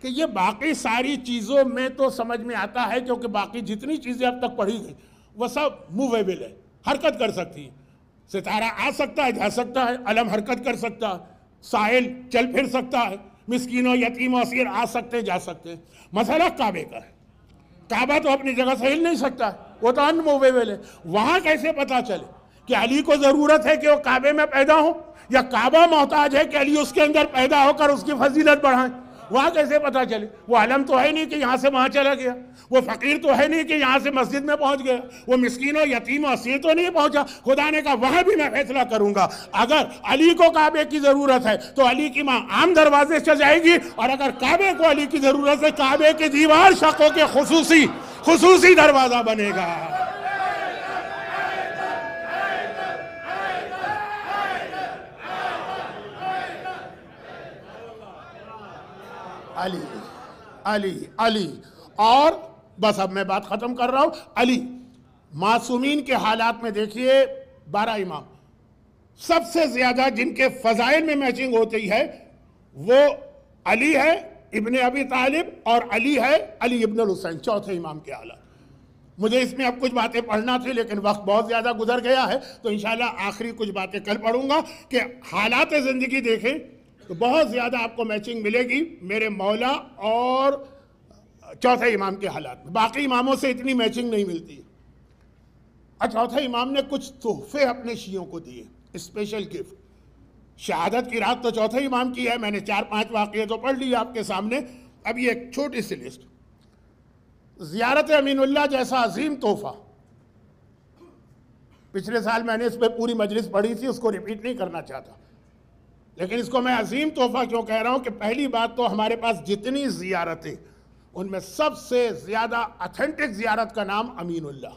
کہ یہ باقی ساری چیزوں میں تو سمجھ میں آتا ہے کیونکہ باقی جتنی چیزیں اب تک پڑھی گئی وہ سب موویبل ہے، حرکت کر سکتی ہیں، ستارہ آ سکتا ہے، جا سکتا ہے، علم حرکت کر سکتا ہے، سائل چل پھر سکتا ہے، مسکین و یتیم و اسیر آ سکتے جا سکتے ہیں۔ مسئلہ کعبے کا ہے، کعبہ تو اپنی جگہ سے ہل نہیں سکتا ہے، وہ تو ان موویبل ہے۔ وہاں کیسے پتا چلے کہ علی کو ضرورت ہے کہ وہ کعبے میں پیدا ہو یا کعبہ محتاج ہے کہ علی اس کے اندر پیدا ہو کر اس کی فضیلت بڑھائیں؟ وہاں کیسے پتا چلے؟ وہ علم تو ہے نہیں کہ یہاں سے وہاں چلا گیا، وہ فقیر تو ہے نہیں کہ یہاں سے مسجد میں پہنچ گیا، وہ مسکین و یتیم و اسیر تو نہیں پہنچا۔ خدا نے کہا وہاں بھی میں فیصلہ کروں گا، اگر علی کو کعبے کی ضرورت ہے تو علی کی ماں عام دروازے سے جائے گی، اور اگر کعبے کو علی کی ضرورت ہے کعبے کی دیوار شقوں کے خصوصی دروازہ بنے گا۔ علی علی علی اور بس اب میں بات ختم کر رہا ہوں. علی معصومین کے حالات میں دیکھیے 12 امام سب سے زیادہ جن کے فضائل میں میچنگ ہوتی ہے وہ علی ہے ابن ابی طالب اور علی ہے علی ابن الحسین چوتھے امام کے حالات. مجھے اس میں اب کچھ باتیں پڑھنا تھی لیکن وقت بہت زیادہ گزر گیا ہے تو انشاءاللہ آخری کچھ باتیں کل پڑھوں گا کہ حالات زندگی دیکھیں تو بہت زیادہ آپ کو میچنگ ملے گی میرے مولا اور چوتھے امام کے حالات میں. باقی اماموں سے اتنی میچنگ نہیں ملتی. اور چوتھے امام نے کچھ تحفے اپنے شیعوں کو دیے اسپیشل گفٹ. شہادت کی رات تو چوتھے امام کی ہے. میں نے 4-5 واقعے تو پڑھ لی آپ کے سامنے. اب یہ ایک چھوٹی سی لسٹ. زیارت امین اللہ جیسا عظیم تحفہ پچھلے سال میں نے اس پہ پوری مجلس پڑھی تھی اس کو ریپیٹ نہیں کرنا چاہتا لیکن اس کو میں عظیم تحفہ کیوں کہہ رہا ہوں کہ پہلی بات تو ہمارے پاس جتنی زیارتیں ان میں سب سے زیادہ اتھینٹک زیارت کا نام امین اللہ.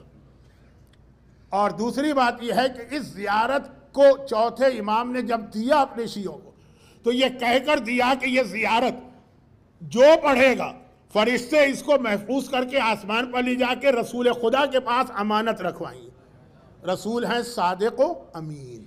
اور دوسری بات یہ ہے کہ اس زیارت کو چوتھے امام نے جب دیا اپنے شیعوں کو تو یہ کہہ کر دیا کہ یہ زیارت جو پڑھے گا فرشتے اس کو محفوظ کر کے آسمان پر لے جا کے رسول خدا کے پاس امانت رکھوائیں. رسول ہیں صادق و امین.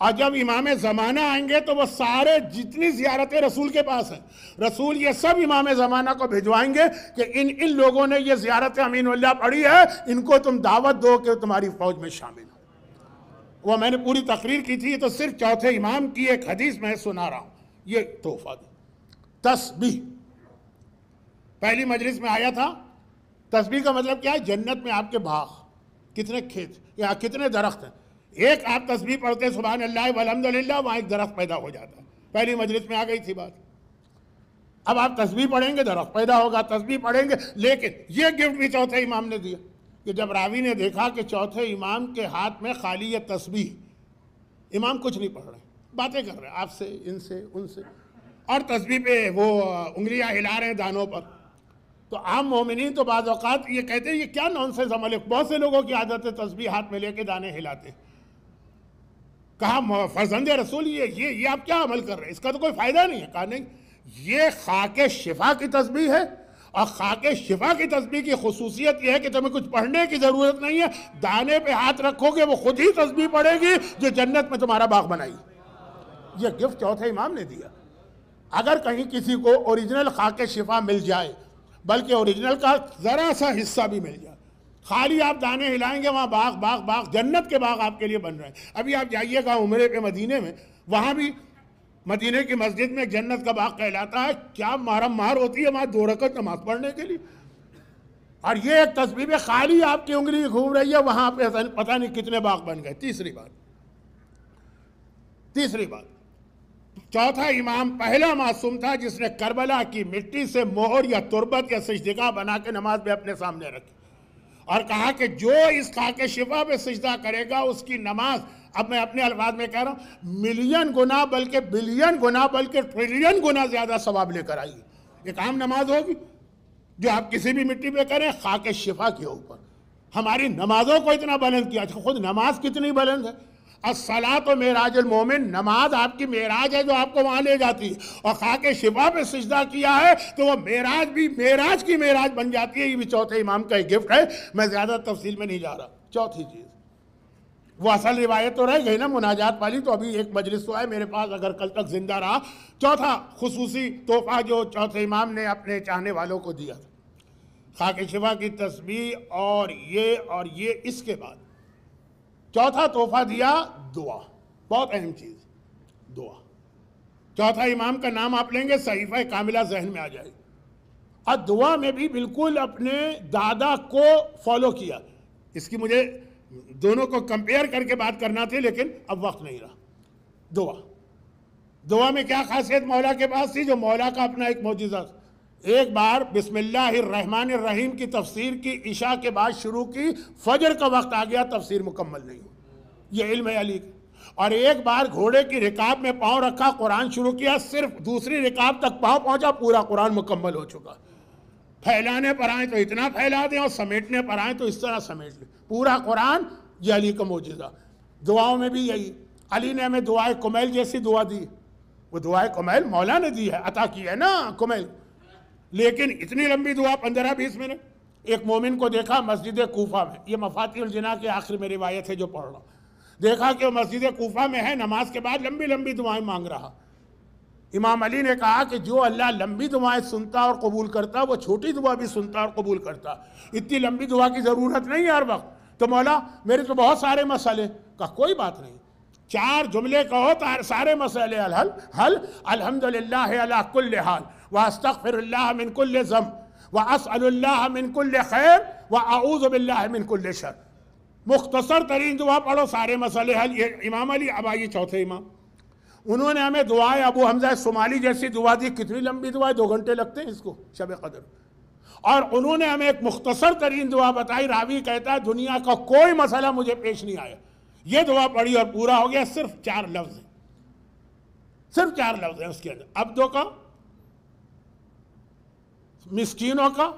اور جب امام زمانہ آئیں گے تو وہ سارے جتنی زیارتیں رسول کے پاس ہیں رسول یہ سب امام زمانہ کو بھجوائیں گے کہ ان لوگوں نے یہ زیارت امین اللہ پڑھی ہے ان کو تم دعوت دو کہ تمہاری فوج میں شامل ہو. وہ میں نے پوری تقریر کی تھی تو صرف چوتھے امام کی ایک حدیث میں سنا رہا ہوں. یہ تحفہ دی. تسبیح پہلی مجلس میں آیا تھا. تسبیح کا مطلب کیا ہے؟ جنت میں آپ کے باغ کتنے کھیت یا کتنے درخت ہیں. ایک آپ تسبیح پڑھتے سبحان اللہ والحمدللہ وہاں ایک درخت پیدا ہو جاتا ہے. پہلی مجلس میں آ گئی تھی بات. اب آپ تسبیح پڑھیں گے درخت پیدا ہوگا. تسبیح پڑھیں گے لیکن یہ گفٹ بھی چوتھے امام نے دیا کہ جب راوی نے دیکھا کہ چوتھے امام کے ہاتھ میں خالی یہ تسبیح امام کچھ نہیں پڑھ رہے باتیں کر رہے ہیں آپ سے ان سے ان سے اور تسبیح پہ وہ انگلیاں ہلا رہے ہیں دانوں پر. تو عام مومنین تو بعض اوقات یہ کہتے ہیں یہ کیا نونسنس عمل ہے. بہت سے لوگوں کی عادت ہے تسبیح ہاتھ میں لے کے دانے ہلاتے ہیں. کہا فرزند رسول یہ آپ کیا عمل کر رہے ہیں اس کا تو کوئی فائدہ نہیں ہے. کہا نہیں یہ خاک شفا کی تسبیح ہے اور خاک شفا کی تسبیح کی خصوصیت یہ ہے کہ تمہیں کچھ پڑھنے کی ضرورت نہیں ہے. دانے پہ ہاتھ رکھو گے وہ خود ہی تسبیح پڑھے گی جو جنت میں تمہارا باغ بنائی. یہ گفٹ چوتھے امام نے دیا. اگر کہیں کسی کو اوریجنل خاک شفا مل جائے بلکہ اوریجنل کا ذرا سا حصہ بھی مل جائے خالی آپ دانے ہلائیں گے وہاں باغ باغ باغ جنت کے باغ آپ کے لیے بن رہے ہیں. ابھی آپ جائیے گا عمرے پہ مدینے میں وہاں بھی مدینے کی مسجد میں جنت کا باغ کہلاتا ہے. کیا مارم مار ہوتی ہے وہاں 2 رکعت نماز پڑھنے کے لیے. اور یہ ایک تسبیح میں خالی آپ کی انگلی گھوم رہی ہے وہاں پہ پتہ نہیں کتنے باغ بن گئے. تیسری بات چوتھا امام پہلا معصوم تھا جس نے کربلا کی مٹی سے مہر یا تربت یا سجدگاہ بنا کے نماز میں اپنے سامنے رکھی اور کہا کہ جو اس خاک شفا پہ سجدہ کرے گا اس کی نماز اب میں اپنے الفاظ میں کہہ رہا ہوں ملین گنا بلکہ بلین گنا بلکہ ٹریلین گنا زیادہ ثواب لے کر آئی. ایک عام نماز ہوگی جو آپ کسی بھی مٹی پہ کریں خاک شفا کے اوپر. ہماری نمازوں کو اتنا بلند کیا. خود نماز کتنی بلند ہے. الصلاۃ و معراج المومن نماز آپ کی معراج ہے جو آپ کو وہاں لے جاتی ہے اور خاک شفا پہ سجدہ کیا ہے تو وہ معراج بھی معراج کی معراج بن جاتی ہے. یہ بھی چوتھے امام کا ایک گفٹ ہے. میں زیادہ تفصیل میں نہیں جا رہا. چوتھی چیز وہ اصل روایت تو رہ گئی نا مناجات والی تو ابھی ایک مجلس تو ہے میرے پاس اگر کل تک زندہ رہا. چوتھا خصوصی تحفہ جو چوتھے امام نے اپنے چاہنے والوں کو دیا تھا خاک شفا کی تسبیح اور یہ اس کے بعد چوتھا تحفہ دیا دعا. بہت اہم چیز دعا. چوتھا امام کا نام آپ لیں گے صحیفہ کاملہ ذہن میں آ جائے. اور دعا میں بھی بالکل اپنے دادا کو فالو کیا. اس کی مجھے دونوں کو کمپیئر کر کے بات کرنا تھی لیکن اب وقت نہیں رہا. دعا میں کیا خاصیت مولا کے پاس تھی جو مولا کا اپنا ایک معجزہ تھا. ایک بار بسم اللہ الرحمن الرحیم کی تفسیر کی عشاء کے بعد شروع کی فجر کا وقت آ گیا تفسیر مکمل نہیں ہوئی. یہ علم ہے علی. اور ایک بار گھوڑے کی رکاب میں پاؤں رکھا قرآن شروع کیا صرف دوسری رکاب تک پاؤں پہنچا پورا قرآن مکمل ہو چکا. پھیلانے پر آئیں تو اتنا پھیلا دیں اور سمیٹنے پر آئیں تو اس طرح سمیٹ لیں پورا قرآن. یہ علی کا معجزہ. دعاؤں میں بھی یہی. علی نے ہمیں دعائے کمیل جیسی دعا دی. وہ دعائے کمیل مولا نے دی ہے عطا کی ہے نا کمیل. لیکن اتنی لمبی دعا 15-20 منٹ. ایک مومن کو دیکھا مسجد کوفہ میں، یہ مفاتیح الجناح کے آخر میں روایت ہے جو پڑھ رہا ہوں، دیکھا کہ وہ مسجد کوفہ میں ہے، نماز کے بعد لمبی لمبی دعائیں مانگ رہا. امام علی نے کہا کہ جو اللہ لمبی دعائیں سنتا اور قبول کرتا وہ چھوٹی دعا بھی سنتا اور قبول کرتا. اتنی لمبی دعا کی ضرورت نہیں ہے ہر وقت. تو مولا میرے تو بہت سارے مسئلے. کہا کوئی بات نہیں، 4 جملے کہو تو سارے مسئلے حل. الحمدللہ علی کل حال، واستغفر اللہ من کل ذنب، واسأل اللہ من کل خیر، واعوذ باللہ من کل شر. مختصر ترین دعا پڑھو سارے مسئلے حل. یہ امام علی. اب آئیے چوتھے امام، انہوں نے ہمیں دعائیں ابو حمزہ صومالی جیسی دعا دی. کتنی لمبی دعا ہے، 2 گھنٹے لگتے ہیں اس کو شب قدر. اور انہوں نے ہمیں ایک مختصر ترین دعا بتائی. راوی کہتا ہے دنیا کا کوئی مسئلہ مجھے پیش نہیں آیا، یہ دعا پڑھی اور پورا ہو گیا. صرف 4 لفظ ہیں، صرف 4 لفظ ہیں اس کے اندر. عبدوں کا، مسکینوں کا،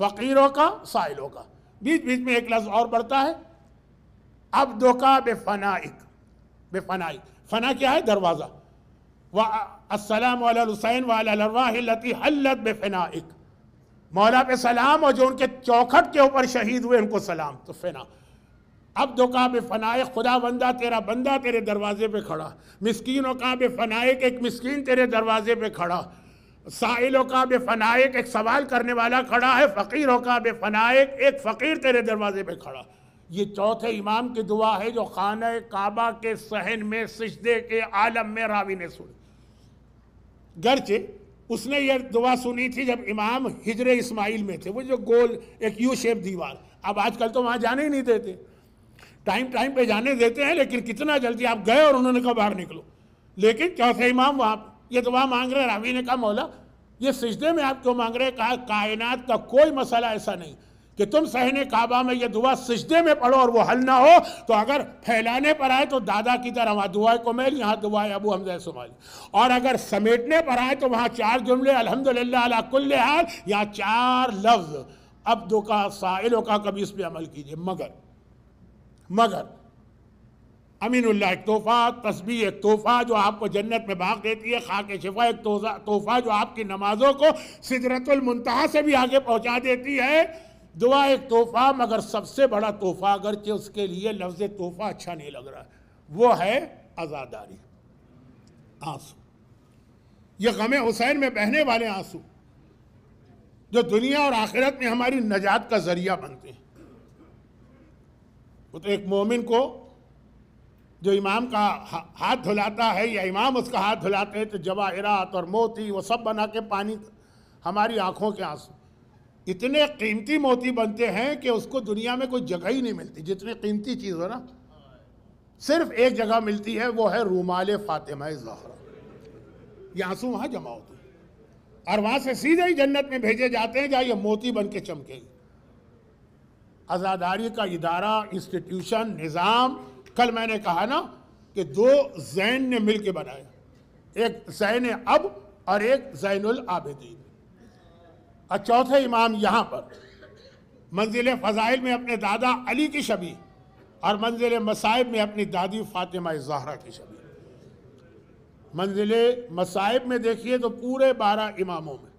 فقیروں کا، سائلوں کا. بیچ بیچ میں ایک لفظ اور بڑھتا ہے، عبدوں کا بفنائک. بفنائک، فنا کیا ہے؟ دروازہ. السلام علی الحسین وعلی الارواح التی حلت بفنائک. مولا پہ سلام اور جو ان کے چوکھٹ کے اوپر شہید ہوئے ان کو سلام. تو فنا. عبدوں کا بفنائک، خدا بندہ تیرا بندہ تیرے دروازے پہ کھڑا. مسکینوں کا بفنائک، ایک مسکین تیرے دروازے پہ کھڑا. سائلوں کا بفنائک، ایک سوال کرنے والا کھڑا ہے. فقیروں کا بفنائک، ایک فقیر تیرے دروازے پہ کھڑا. یہ چوتھے امام کی دعا ہے جو خانہ کعبہ کے صحن میں سجدے کے عالم میں راوی نے سنی. گرچہ اس نے یہ دعا سنی تھی جب امام ہجر اسماعیل میں تھے، وہ جو گول ایک یو شیپ دیوار. اب آج کل تو وہاں جانے ہی نہیں دیتے، ٹائم پہ جانے دیتے ہیں، لیکن کتنا جلدی آپ گئے اور انہوں نے کہا باہر نکلو. لیکن چوتھے امام وہاں یہ دعا مانگ رہے. راوی نے کہا مولا یہ سجدے میں آپ کیوں مانگ رہے؟ کہا کائنات کا کوئی مسئلہ ایسا نہیں کہ تم صحن کعبہ میں یہ دعا سجدے میں پڑھو اور وہ حل نہ ہو. تو اگر پھیلانے پر آئے تو دادا کی طرح وہاں دعائے کمیل، یہاں دعائے ابو حمزہ صومالی. اور اگر سمیٹنے پر آئے تو وہاں 4 جملے الحمدللہ علی کل حال، یہاں 4 لفظ عبدوں کا، سائلوں کا. کبھی اس پہ عمل کیجئے. مگر امین اللہ ایک تحفہ، تسبیح ایک تحفہ جو آپ کو جنت میں باغ دیتی ہے، خاک شفا ایک تحفہ جو آپ کی نمازوں کو سدرۃ المنتہا سے بھی آگے پہنچا دیتی ہے. دعا ایک تحفہ، مگر سب سے بڑا تحفہ، اگرچہ اس کے لیے لفظ تحفہ اچھا نہیں لگ رہا ہے، وہ ہے عزاداری، آنسو. یہ غم حسین میں بہنے والے آنسو جو دنیا اور آخرت میں ہماری نجات کا ذریعہ بنتے ہیں. وہ تو ایک مومن کو جو امام کا ہاتھ دھلاتا ہے یا امام اس کا ہاتھ دھلاتے ہیں تو جواہرات اور موتی وہ سب بنا کے پانی، ہماری آنکھوں کے آنسو اتنے قیمتی موتی بنتے ہیں کہ اس کو دنیا میں کوئی جگہ ہی نہیں ملتی. جتنی قیمتی چیز ہو نا، صرف ایک جگہ ملتی ہے، وہ ہے رومال فاطمہ زہرا. یہ آنسو وہاں جمع ہوتے ہیں اور وہاں سے سیدھے ہی جنت میں بھیجے جاتے ہیں جہاں یہ موتی بن کے چمکے گی. عزاداری کا ادارہ، انسٹیٹیوشن، نظام، کل میں نے کہا نا کہ 2 زین نے مل کے بنایا، ایک زین اب اور ایک زین العابدین. اور چوتھے امام یہاں پر منزل فضائل میں اپنے دادا علی کی شبیہ اور منزل مصائب میں اپنی دادی فاطمہ زہرا کی شبیہ. منزل مصائب میں دیکھیے تو پورے 12 اماموں میں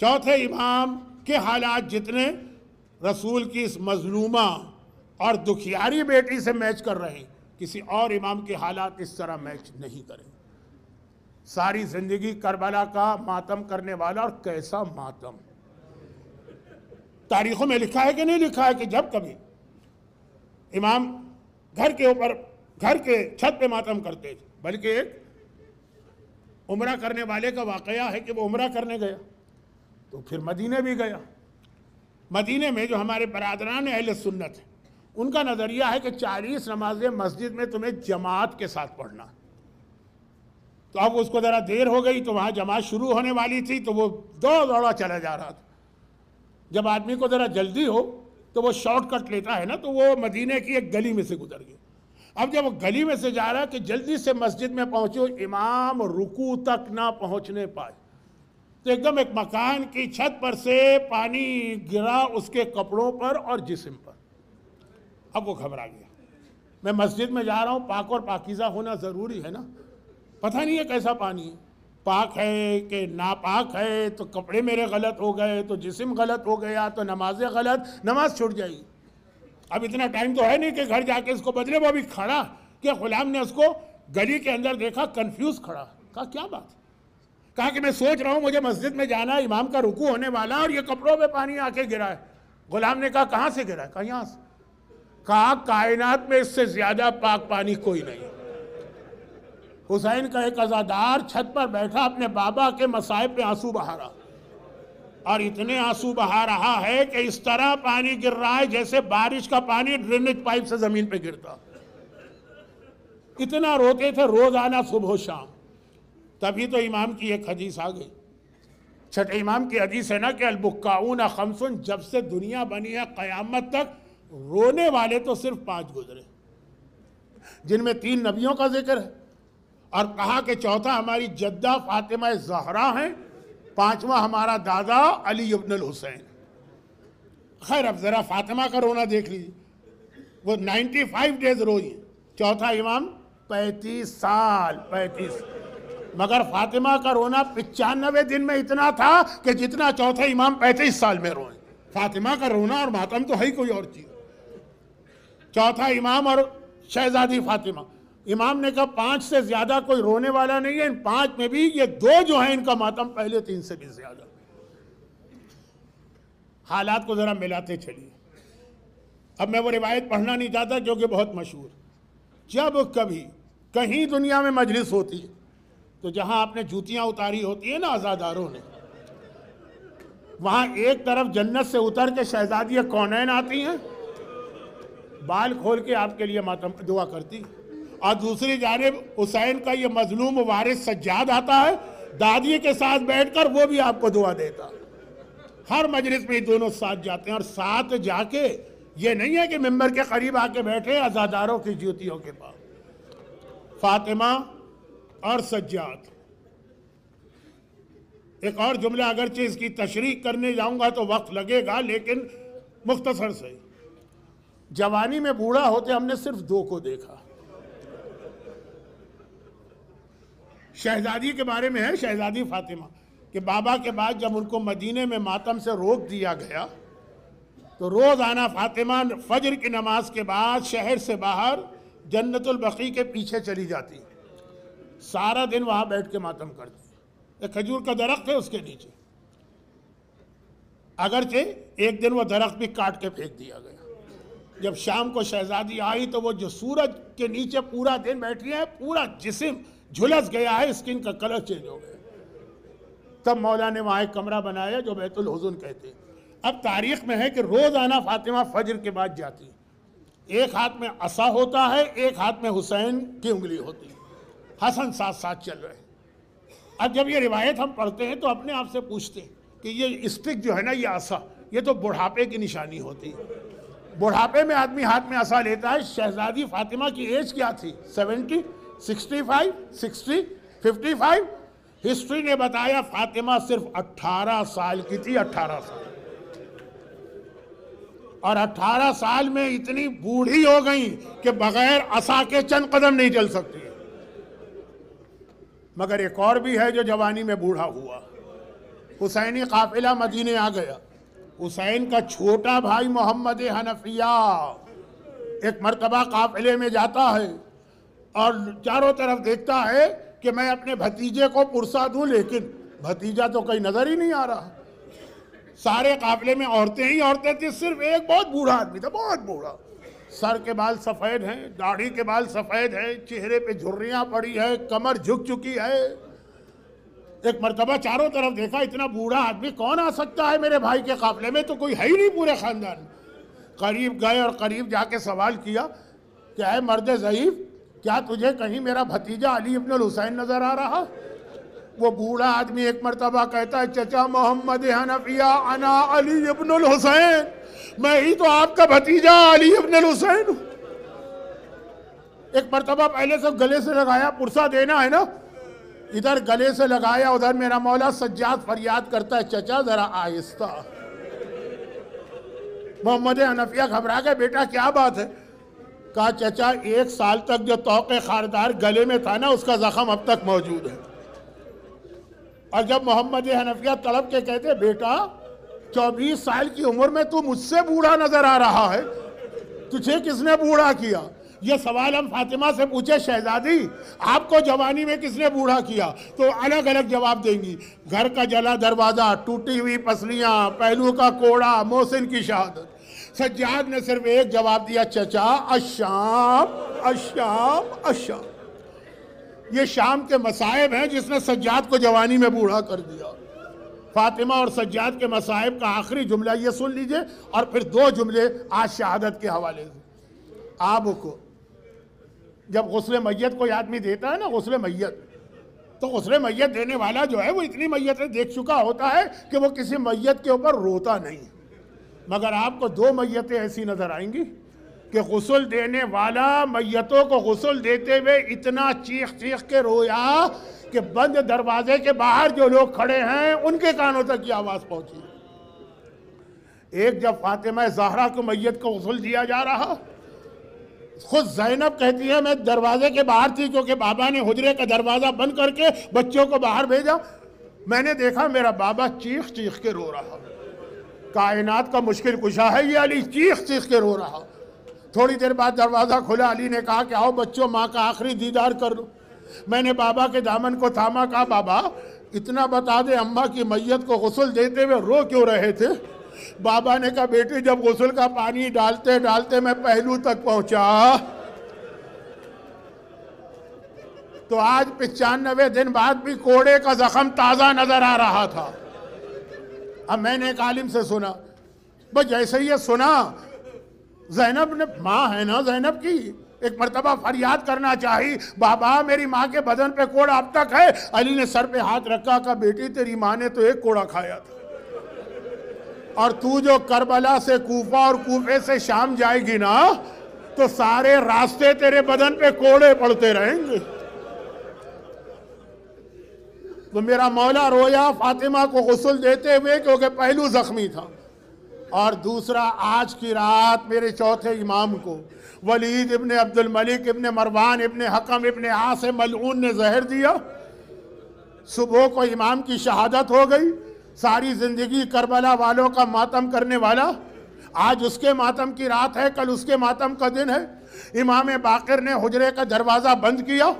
چوتھے امام کے حالات جتنے رسول کی اس مظلومہ اور دکھیاری بیٹی سے میچ کر رہے ہیں، کسی اور امام کے حالات اس طرح میچ نہیں کریں. ساری زندگی کربلا کا ماتم کرنے والا، اور کیسا ماتم. تاریخوں میں لکھا ہے کہ نہیں لکھا ہے کہ جب کبھی امام گھر کے اوپر، گھر کے چھت پہ ماتم کرتے تھے. بلکہ ایک عمرہ کرنے والے کا واقعہ ہے کہ وہ عمرہ کرنے گیا تو پھر مدینے بھی گیا. مدینے میں جو ہمارے برادران اہل سنت ہیں ان کا نظریہ ہے کہ 40 نمازیں مسجد میں تمہیں جماعت کے ساتھ پڑھنا. تو اب اس کو ذرا دیر ہو گئی تو وہاں جماعت شروع ہونے والی تھی تو وہ دوڑا چلا جا رہا تھا. جب آدمی کو ذرا جلدی ہو تو وہ شارٹ کٹ لیتا ہے نا، تو وہ مدینے کی ایک گلی میں سے گزر گیا. اب جب وہ گلی میں سے جا رہا کہ جلدی سے مسجد میں پہنچو، امام رکوع تک نہ پہنچنے پائے تو ایک دم ایک مکان کی چھت پر سے پانی گرا اس کے کپڑوں پر اور جسم پر. اب وہ گھبرا گیا. میں مسجد میں جا رہا ہوں، پاک اور پاکیزہ ہونا ضروری ہے نا، پتہ نہیں ہے کیسا پانی ہے. پاک ہے کہ ناپاک ہے، تو کپڑے میرے غلط ہو گئے تو جسم غلط ہو گیا تو نمازیں غلط، نماز چھوٹ جائے گی۔ اب اتنا ٹائم تو ہے نہیں کہ گھر جا کے اس کو بدلے، وہ بھی کھڑا کہ غلام نے اس کو گلی کے اندر دیکھا کنفیوز کھڑا، کہا کیا بات؟ کہا کہ میں سوچ رہا ہوں مجھے مسجد میں جانا ہے، امام کا رکوع ہونے والا اور یہ کپڑوں پہ پانی آ کے گرا ہے۔ غلام نے کہا کہاں سے گرا ہے؟ کہا یہاں سے۔ کہا کائنات میں اس سے زیادہ پاک پانی کوئی نہیں۔ حسین کا ایک عزادار چھت پر بیٹھا اپنے بابا کے مصائب پہ آنسو بہا رہا، اور اتنے آنسو بہا رہا ہے کہ اس طرح پانی گر رہا ہے جیسے بارش کا پانی ڈرینیج پائپ سے زمین پہ گرتا۔ اتنا روتے تھے روزانہ صبح و شام۔ تبھی تو امام کی ایک حدیث آ گئی، چھٹے امام کی حدیث ہے نا کہ البکاؤن خمسن، جب سے دنیا بنی ہے قیامت تک رونے والے تو صرف 5 گزرے، جن میں 3 نبیوں کا ذکر ہے، اور کہا کہ چوتھا ہماری جدہ فاطمہ زہرا ہیں، 5واں ہمارا دادا علی ابن الحسین۔ خیر اب ذرا فاطمہ کا رونا دیکھ لیجیے، وہ 95 ڈیز روئی ہیں، چوتھا امام 35 سال، 35، مگر فاطمہ کا رونا 95 دن میں اتنا تھا کہ جتنا چوتھا امام 35 سال میں روئیں۔ فاطمہ کا رونا اور ماتم تو ہے ہی کوئی اور چیز۔ چوتھا امام اور شہزادی فاطمہ، امام نے کہا 5 سے زیادہ کوئی رونے والا نہیں ہے، ان 5 میں بھی یہ 2 جو ہیں ان کا ماتم پہلے 3 سے بھی زیادہ۔ حالات کو ذرا ملاتے چلیے۔ اب میں وہ روایت پڑھنا نہیں چاہتا کیونکہ بہت مشہور۔ جب کبھی کہیں دنیا میں مجلس ہوتی ہے تو جہاں آپ نے جوتیاں اتاری ہوتی ہیں نا عزاداروں نے، وہاں ایک طرف جنت سے اتر کے شہزادی کونین آتی ہیں، بال کھول کے آپ کے لیے ماتم دعا کرتی، اور دوسری جانب حسین کا یہ مظلوم وارث سجاد آتا ہے دادی کے ساتھ بیٹھ کر، وہ بھی آپ کو دعا دیتا۔ ہر مجلس میں دونوں ساتھ جاتے ہیں، اور ساتھ جا کے یہ نہیں ہے کہ ممبر کے قریب آ کے بیٹھے عزاداروں کی جوتیوں کے پاس۔ فاطمہ اور سجاد، ایک اور جملہ اگرچہ اس کی تشریح کرنے جاؤں گا تو وقت لگے گا، لیکن مختصر سے، جوانی میں بوڑھا ہوتے ہم نے صرف 2 کو دیکھا۔ شہزادی کے بارے میں ہے، شہزادی فاطمہ، کہ بابا کے بعد جب ان کو مدینے میں ماتم سے روک دیا گیا تو روزانہ فاطمہ فجر کی نماز کے بعد شہر سے باہر جنت البقیع کے پیچھے چلی جاتی، سارا دن وہاں بیٹھ کے ماتم کرتی۔ ایک کھجور کا درخت ہے اس کے نیچے، اگرچہ ایک دن وہ درخت بھی کاٹ کے پھینک دیا گیا۔ جب شام کو شہزادی آئی تو وہ جو سورج کے نیچے پورا دن بیٹھی ہے، پورا جسم جھلس گیا ہے، اسکن کا کلر چینج ہو گیا۔ تب مولا نے وہاں ایک کمرہ بنایا جو بیت الحزن کہتے ہیں۔ اب تاریخ میں ہے کہ روزانہ فاطمہ فجر کے بعد جاتی، ایک ہاتھ میں عصا ہوتا ہے، ایک ہاتھ میں حسین کی انگلی ہوتی، حسن ساتھ ساتھ چل رہے ہیں۔ اب جب یہ روایت ہم پڑھتے ہیں تو اپنے آپ سے پوچھتے ہیں کہ یہ اسٹک جو ہے نا، یہ عصا، یہ تو بڑھاپے کی نشانی ہوتی ہے۔ بڑھاپے میں آدمی ہاتھ میں عصا لیتا ہے۔ شہزادی فاطمہ کی ایج کیا تھی؟ 70، 65، 60، 55۔ ہسٹری نے بتایا فاطمہ صرف 18 سال کی تھی، 18 سال، اور 18 سال میں اتنی بوڑھی ہو گئی کہ بغیر عصا کے چند قدم نہیں چل سکتی۔ مگر ایک اور بھی ہے جو جوانی میں بوڑھا ہوا۔ حسینی قافلہ مدینے آ گیا، حسین کا چھوٹا بھائی محمد حنفیہ ایک مرتبہ قافلے میں جاتا ہے اور چاروں طرف دیکھتا ہے کہ میں اپنے بھتیجے کو پرسا دوں، لیکن بھتیجا تو کہیں نظر ہی نہیں آ رہا۔ سارے قافلے میں عورتیں ہی عورتیں تھیں، صرف ایک بہت بوڑھا آدمی تھا، بہت بوڑھا، سر کے بال سفید ہیں، داڑھی کے بال سفید ہیں، چہرے پہ جھریاں پڑی ہے، کمر جھک چکی ہے۔ ایک مرتبہ چاروں طرف دیکھا، اتنا بوڑھا آدمی کون آ سکتا ہے میرے بھائی کے قافلے میں؟ تو کوئی ہے ہی نہیں پورے خاندان۔ قریب گئے اور قریب جا کے سوال کیا کہ اے مرد ضعیف، کیا تجھے کہیں میرا بھتیجا علی ابن الحسین نظر آ رہا؟ وہ بوڑھا آدمی ایک مرتبہ کہتا ہے چچا محمد حنفیہ انا علی ابن الحسین، میں ہی تو آپ کا بھتیجا علی ابن الحسین ہوں۔ ایک مرتبہ پہلے سے گلے سے لگایا، پرسا دینا ہے نا، ادھر گلے سے لگایا، ادھر میرا مولا سجاد فریاد کرتا ہے چچا ذرا آہستہ۔ محمد حنفیہ گھبرا گئے، بیٹا کیا بات ہے؟ کہا چچا 1 سال تک جو طوق خاردار گلے میں تھا نا، اس کا زخم اب تک موجود ہے۔ اور جب محمد حنفیہ تڑپ کے کہتے بیٹا 24 سال کی عمر میں تو مجھ سے بوڑھا نظر آ رہا ہے، تجھے کس نے بوڑھا کیا؟ یہ سوال ہم فاطمہ سے پوچھے شہزادی آپ کو جوانی میں کس نے بوڑھا کیا؟ تو الگ الگ جواب دیں گی، گھر کا جلا دروازہ، ٹوٹی ہوئی پسلیاں، پہلو کا کوڑا، محسن کی شہادت۔ سجاد نے صرف ایک جواب دیا، چچا الشام الشام الشام۔ یہ شام کے مصائب ہیں جس نے سجاد کو جوانی میں بوڑھا کر دیا۔ فاطمہ اور سجاد کے مصائب کا آخری جملہ یہ سن لیجئے، اور پھر 2 جملے آج شہادت کے حوالے سے۔ آپ کو جب غسل میت کوئی آدمی دیتا ہے نا، غسل میت، تو غسل میت دینے والا جو ہے وہ اتنی میتیں دیکھ چکا ہوتا ہے کہ وہ کسی میت کے اوپر روتا نہیں، مگر آپ کو 2 میتیں ایسی نظر آئیں گی کہ غسل دینے والا میتوں کو غسل دیتے ہوئے اتنا چیخ چیخ کے رویا کہ بند دروازے کے باہر جو لوگ کھڑے ہیں ان کے کانوں تک یہ آواز پہنچی۔ ایک جب فاطمہ زہرا کو میت کو غسل دیا جا رہا، خود زینب کہتی ہے میں دروازے کے باہر تھی کیونکہ بابا نے حجرے کا دروازہ بند کر کے بچوں کو باہر بھیجا، میں نے دیکھا میرا بابا چیخ چیخ کے رو رہا، کائنات کا مشکل کشا ہے یہ علی، چیخ چیخ کے رو رہا۔ تھوڑی دیر بعد دروازہ کھلا، علی نے کہا کہ آؤ بچوں ماں کا آخری دیدار کر لو۔ میں نے بابا کے دامن کو تھاما، کہا بابا اتنا بتا دے اماں کی میت کو غسل دیتے ہوئے رو کیوں رہے تھے؟ بابا نے کہا بیٹی جب غسل کا پانی ڈالتے ڈالتے میں پہلو تک پہنچا تو آج 95 دن بعد بھی کوڑے کا زخم تازہ نظر آ رہا تھا۔ اب میں نے ایک عالم سے سنا، بس جیسے یہ سنا، زینب نے، ماں ہے نا زینب کی، ایک مرتبہ فریاد کرنا چاہی، بابا میری ماں کے بدن پہ کوڑا اب تک ہے۔ علی نے سر پہ ہاتھ رکھا، کہا بیٹی تیری ماں نے تو ایک کوڑا کھایا تھا، اور تو جو کربلا سے کوفہ اور کوفے سے شام جائے گی نا تو سارے راستے تیرے بدن پہ کوڑے پڑتے رہیں گے۔ تو میرا مولا رویا فاطمہ کو غسل دیتے ہوئے کیونکہ پہلو زخمی تھا، اور دوسرا آج کی رات میرے چوتھے امام کو ولید ابن عبد الملک ابن مروان ابن حکم ابن عاصم ملعون نے زہر دیا۔ صبح کو امام کی شہادت ہو گئی، ساری زندگی کربلا والوں کا ماتم کرنے والا، آج اس کے ماتم کی رات ہے، کل اس کے ماتم کا دن ہے۔ امام باقر نے حجرے کا دروازہ بند کیا،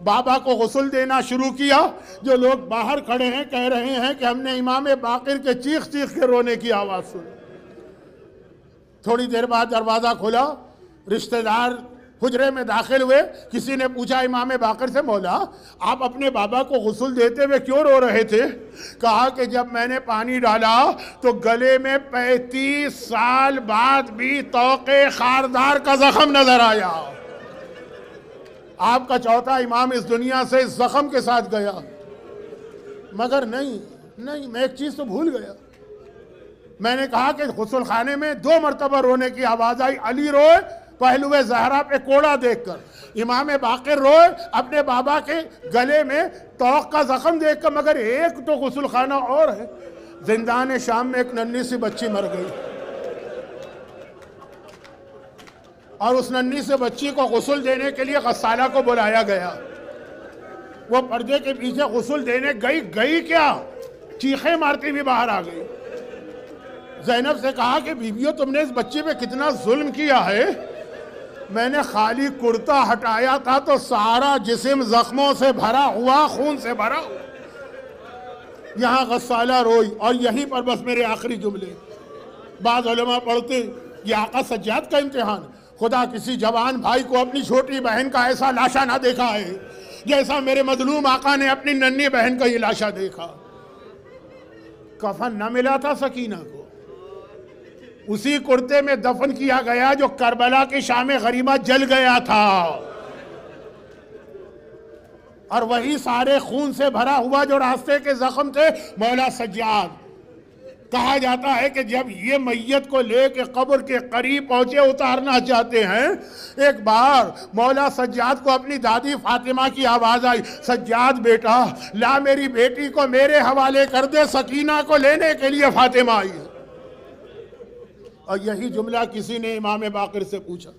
بابا کو غسل دینا شروع کیا۔ جو لوگ باہر کھڑے ہیں کہہ رہے ہیں کہ ہم نے امام باقر کے چیخ چیخ کے رونے کی آواز سنی۔ تھوڑی دیر بعد دروازہ کھلا، رشتہ دار حجرے میں داخل ہوئے۔ کسی نے پوچھا امام باقر سے، مولا آپ اپنے بابا کو غسل دیتے ہوئے کیوں رو رہے تھے؟ کہا کہ جب میں نے پانی ڈالا تو گلے میں 35 سال بعد بھی طوق خاردار کا زخم نظر آیا۔ آپ کا چوتھا امام اس دنیا سے اس زخم کے ساتھ گیا، مگر نہیں میں ایک چیز تو بھول گیا۔ میں نے کہا کہ غسل خانے میں 2 مرتبہ رونے کی آواز آئی، علی روئے پہلو زہرا پہ کوڑا دیکھ کر، امام باقر روئے اپنے بابا کے گلے میں طوق کا زخم دیکھ کر، مگر ایک تو غسل خانہ اور ہے۔ زندان شام میں ایک ننھی سی بچی مر گئی، اور اس ننھی سے بچی کو غسل دینے کے لیے غسالہ کو بلایا گیا۔ وہ پردے کے پیچھے غسل دینے گئی کیا، چیخیں مارتی بھی باہر آ گئی۔ زینب سے کہا کہ بیویو تم نے اس بچی پہ کتنا ظلم کیا ہے، میں نے خالی کرتا ہٹایا تھا تو سارا جسم زخموں سے بھرا ہوا، خون سے بھرا ہوا۔ یہاں غسالہ روئی، اور یہیں پر بس میرے آخری جملے۔ بعض علماء پڑھتے یہ آقا سجاد کا امتحان، خدا کسی جوان بھائی کو اپنی چھوٹی بہن کا ایسا لاشا نہ دیکھا ہے جیسا میرے مظلوم آقا نے اپنی ننھی بہن کا یہ لاشا دیکھا۔ کفن نہ ملا تھا سکینہ کو، اسی کرتے میں دفن کیا گیا جو کربلا کی شام غریبہ جل گیا تھا، اور وہی سارے خون سے بھرا ہوا جو راستے کے زخم تھے مولا سجاد۔ کہا جاتا ہے کہ جب یہ میت کو لے کے قبر کے قریب پہنچے اتارنا چاہتے ہیں، ایک بار مولا سجاد کو اپنی دادی فاطمہ کی آواز آئی، سجاد بیٹا لا میری بیٹی کو میرے حوالے کر دے، سکینہ کو لینے کے لیے فاطمہ آئی ہے۔ اور یہی جملہ کسی نے امام باقر سے پوچھا،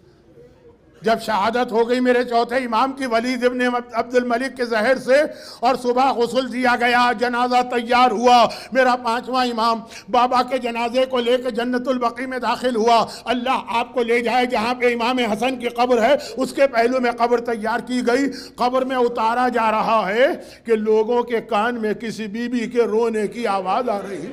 جب شہادت ہو گئی میرے چوتھے امام کی ولید ابن عبد الملک کے زہر سے، اور صبح غسل دیا گیا، جنازہ تیار ہوا، میرا پانچواں امام بابا کے جنازے کو لے کے جنت البقیع میں داخل ہوا۔ اللہ آپ کو لے جائے جہاں پہ امام حسن کی قبر ہے، اس کے پہلو میں قبر تیار کی گئی۔ قبر میں اتارا جا رہا ہے کہ لوگوں کے کان میں کسی بی بی کے رونے کی آواز آ رہی۔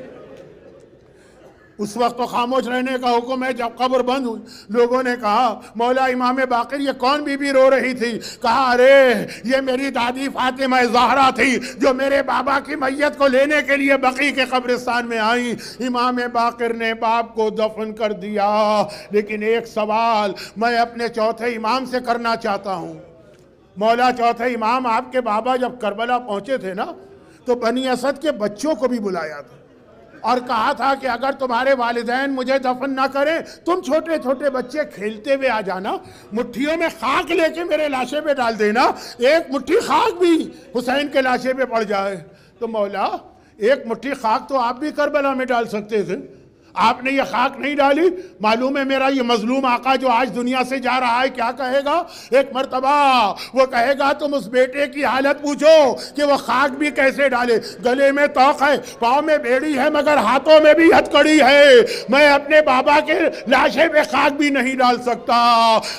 اس وقت تو خاموش رہنے کا حکم ہے۔ جب قبر بند ہوئی، لوگوں نے کہا مولا امام باقر یہ کون بی بی رو رہی تھی؟ کہا ارے یہ میری دادی فاطمہ زہرا تھی جو میرے بابا کی میت کو لینے کے لیے بقیع کے قبرستان میں آئیں۔ امام باقر نے باپ کو دفن کر دیا، لیکن ایک سوال میں اپنے چوتھے امام سے کرنا چاہتا ہوں۔ مولا چوتھے امام آپ کے بابا جب کربلا پہنچے تھے نا، تو بنی اسد کے بچوں کو بھی بلایا تھا اور کہا تھا کہ اگر تمہارے والدین مجھے دفن نہ کریں، تم چھوٹے چھوٹے بچے کھیلتے ہوئے آ جانا، مٹھیوں میں خاک لے کے میرے لاشے پہ ڈال دینا، ایک مٹھی خاک بھی حسین کے لاشے پہ پڑ جائے۔ تو مولا ایک مٹھی خاک تو آپ بھی کربلا میں ڈال سکتے تھے، آپ نے یہ خاک نہیں ڈالی۔ معلوم ہے میرا یہ مظلوم آقا جو آج دنیا سے جا رہا ہے کیا کہے گا؟ ایک مرتبہ وہ کہے گا تم اس بیٹے کی حالت پوچھو کہ وہ خاک بھی کیسے ڈالے، گلے میں توق ہے، پاؤں میں بیڑی ہے، مگر ہاتھوں میں بھی ہتکڑی ہے۔ میں اپنے بابا کے لاشے پہ خاک بھی نہیں ڈال سکتا،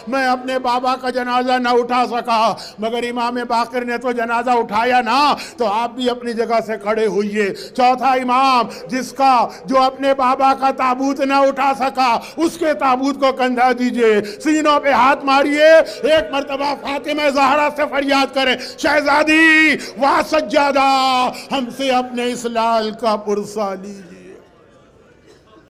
میں اپنے بابا کا جنازہ نہ اٹھا سکا، مگر امام باقر نے تو جنازہ اٹھایا نا، تو آپ بھی اپنی جگہ سے کھڑے ہوئیے۔ چوتھا امام جس کا جو اپنے بابا کا تابوت نہ اٹھا سکا، اس کے تابوت کو کندھا دیجئے، سینوں پہ ہاتھ ماریے، ایک مرتبہ فاطمہ زہرا سے فریاد کریں شہزادی وا سجادہ ہم سے اپنے اس لال کا پرسہ لیجئے۔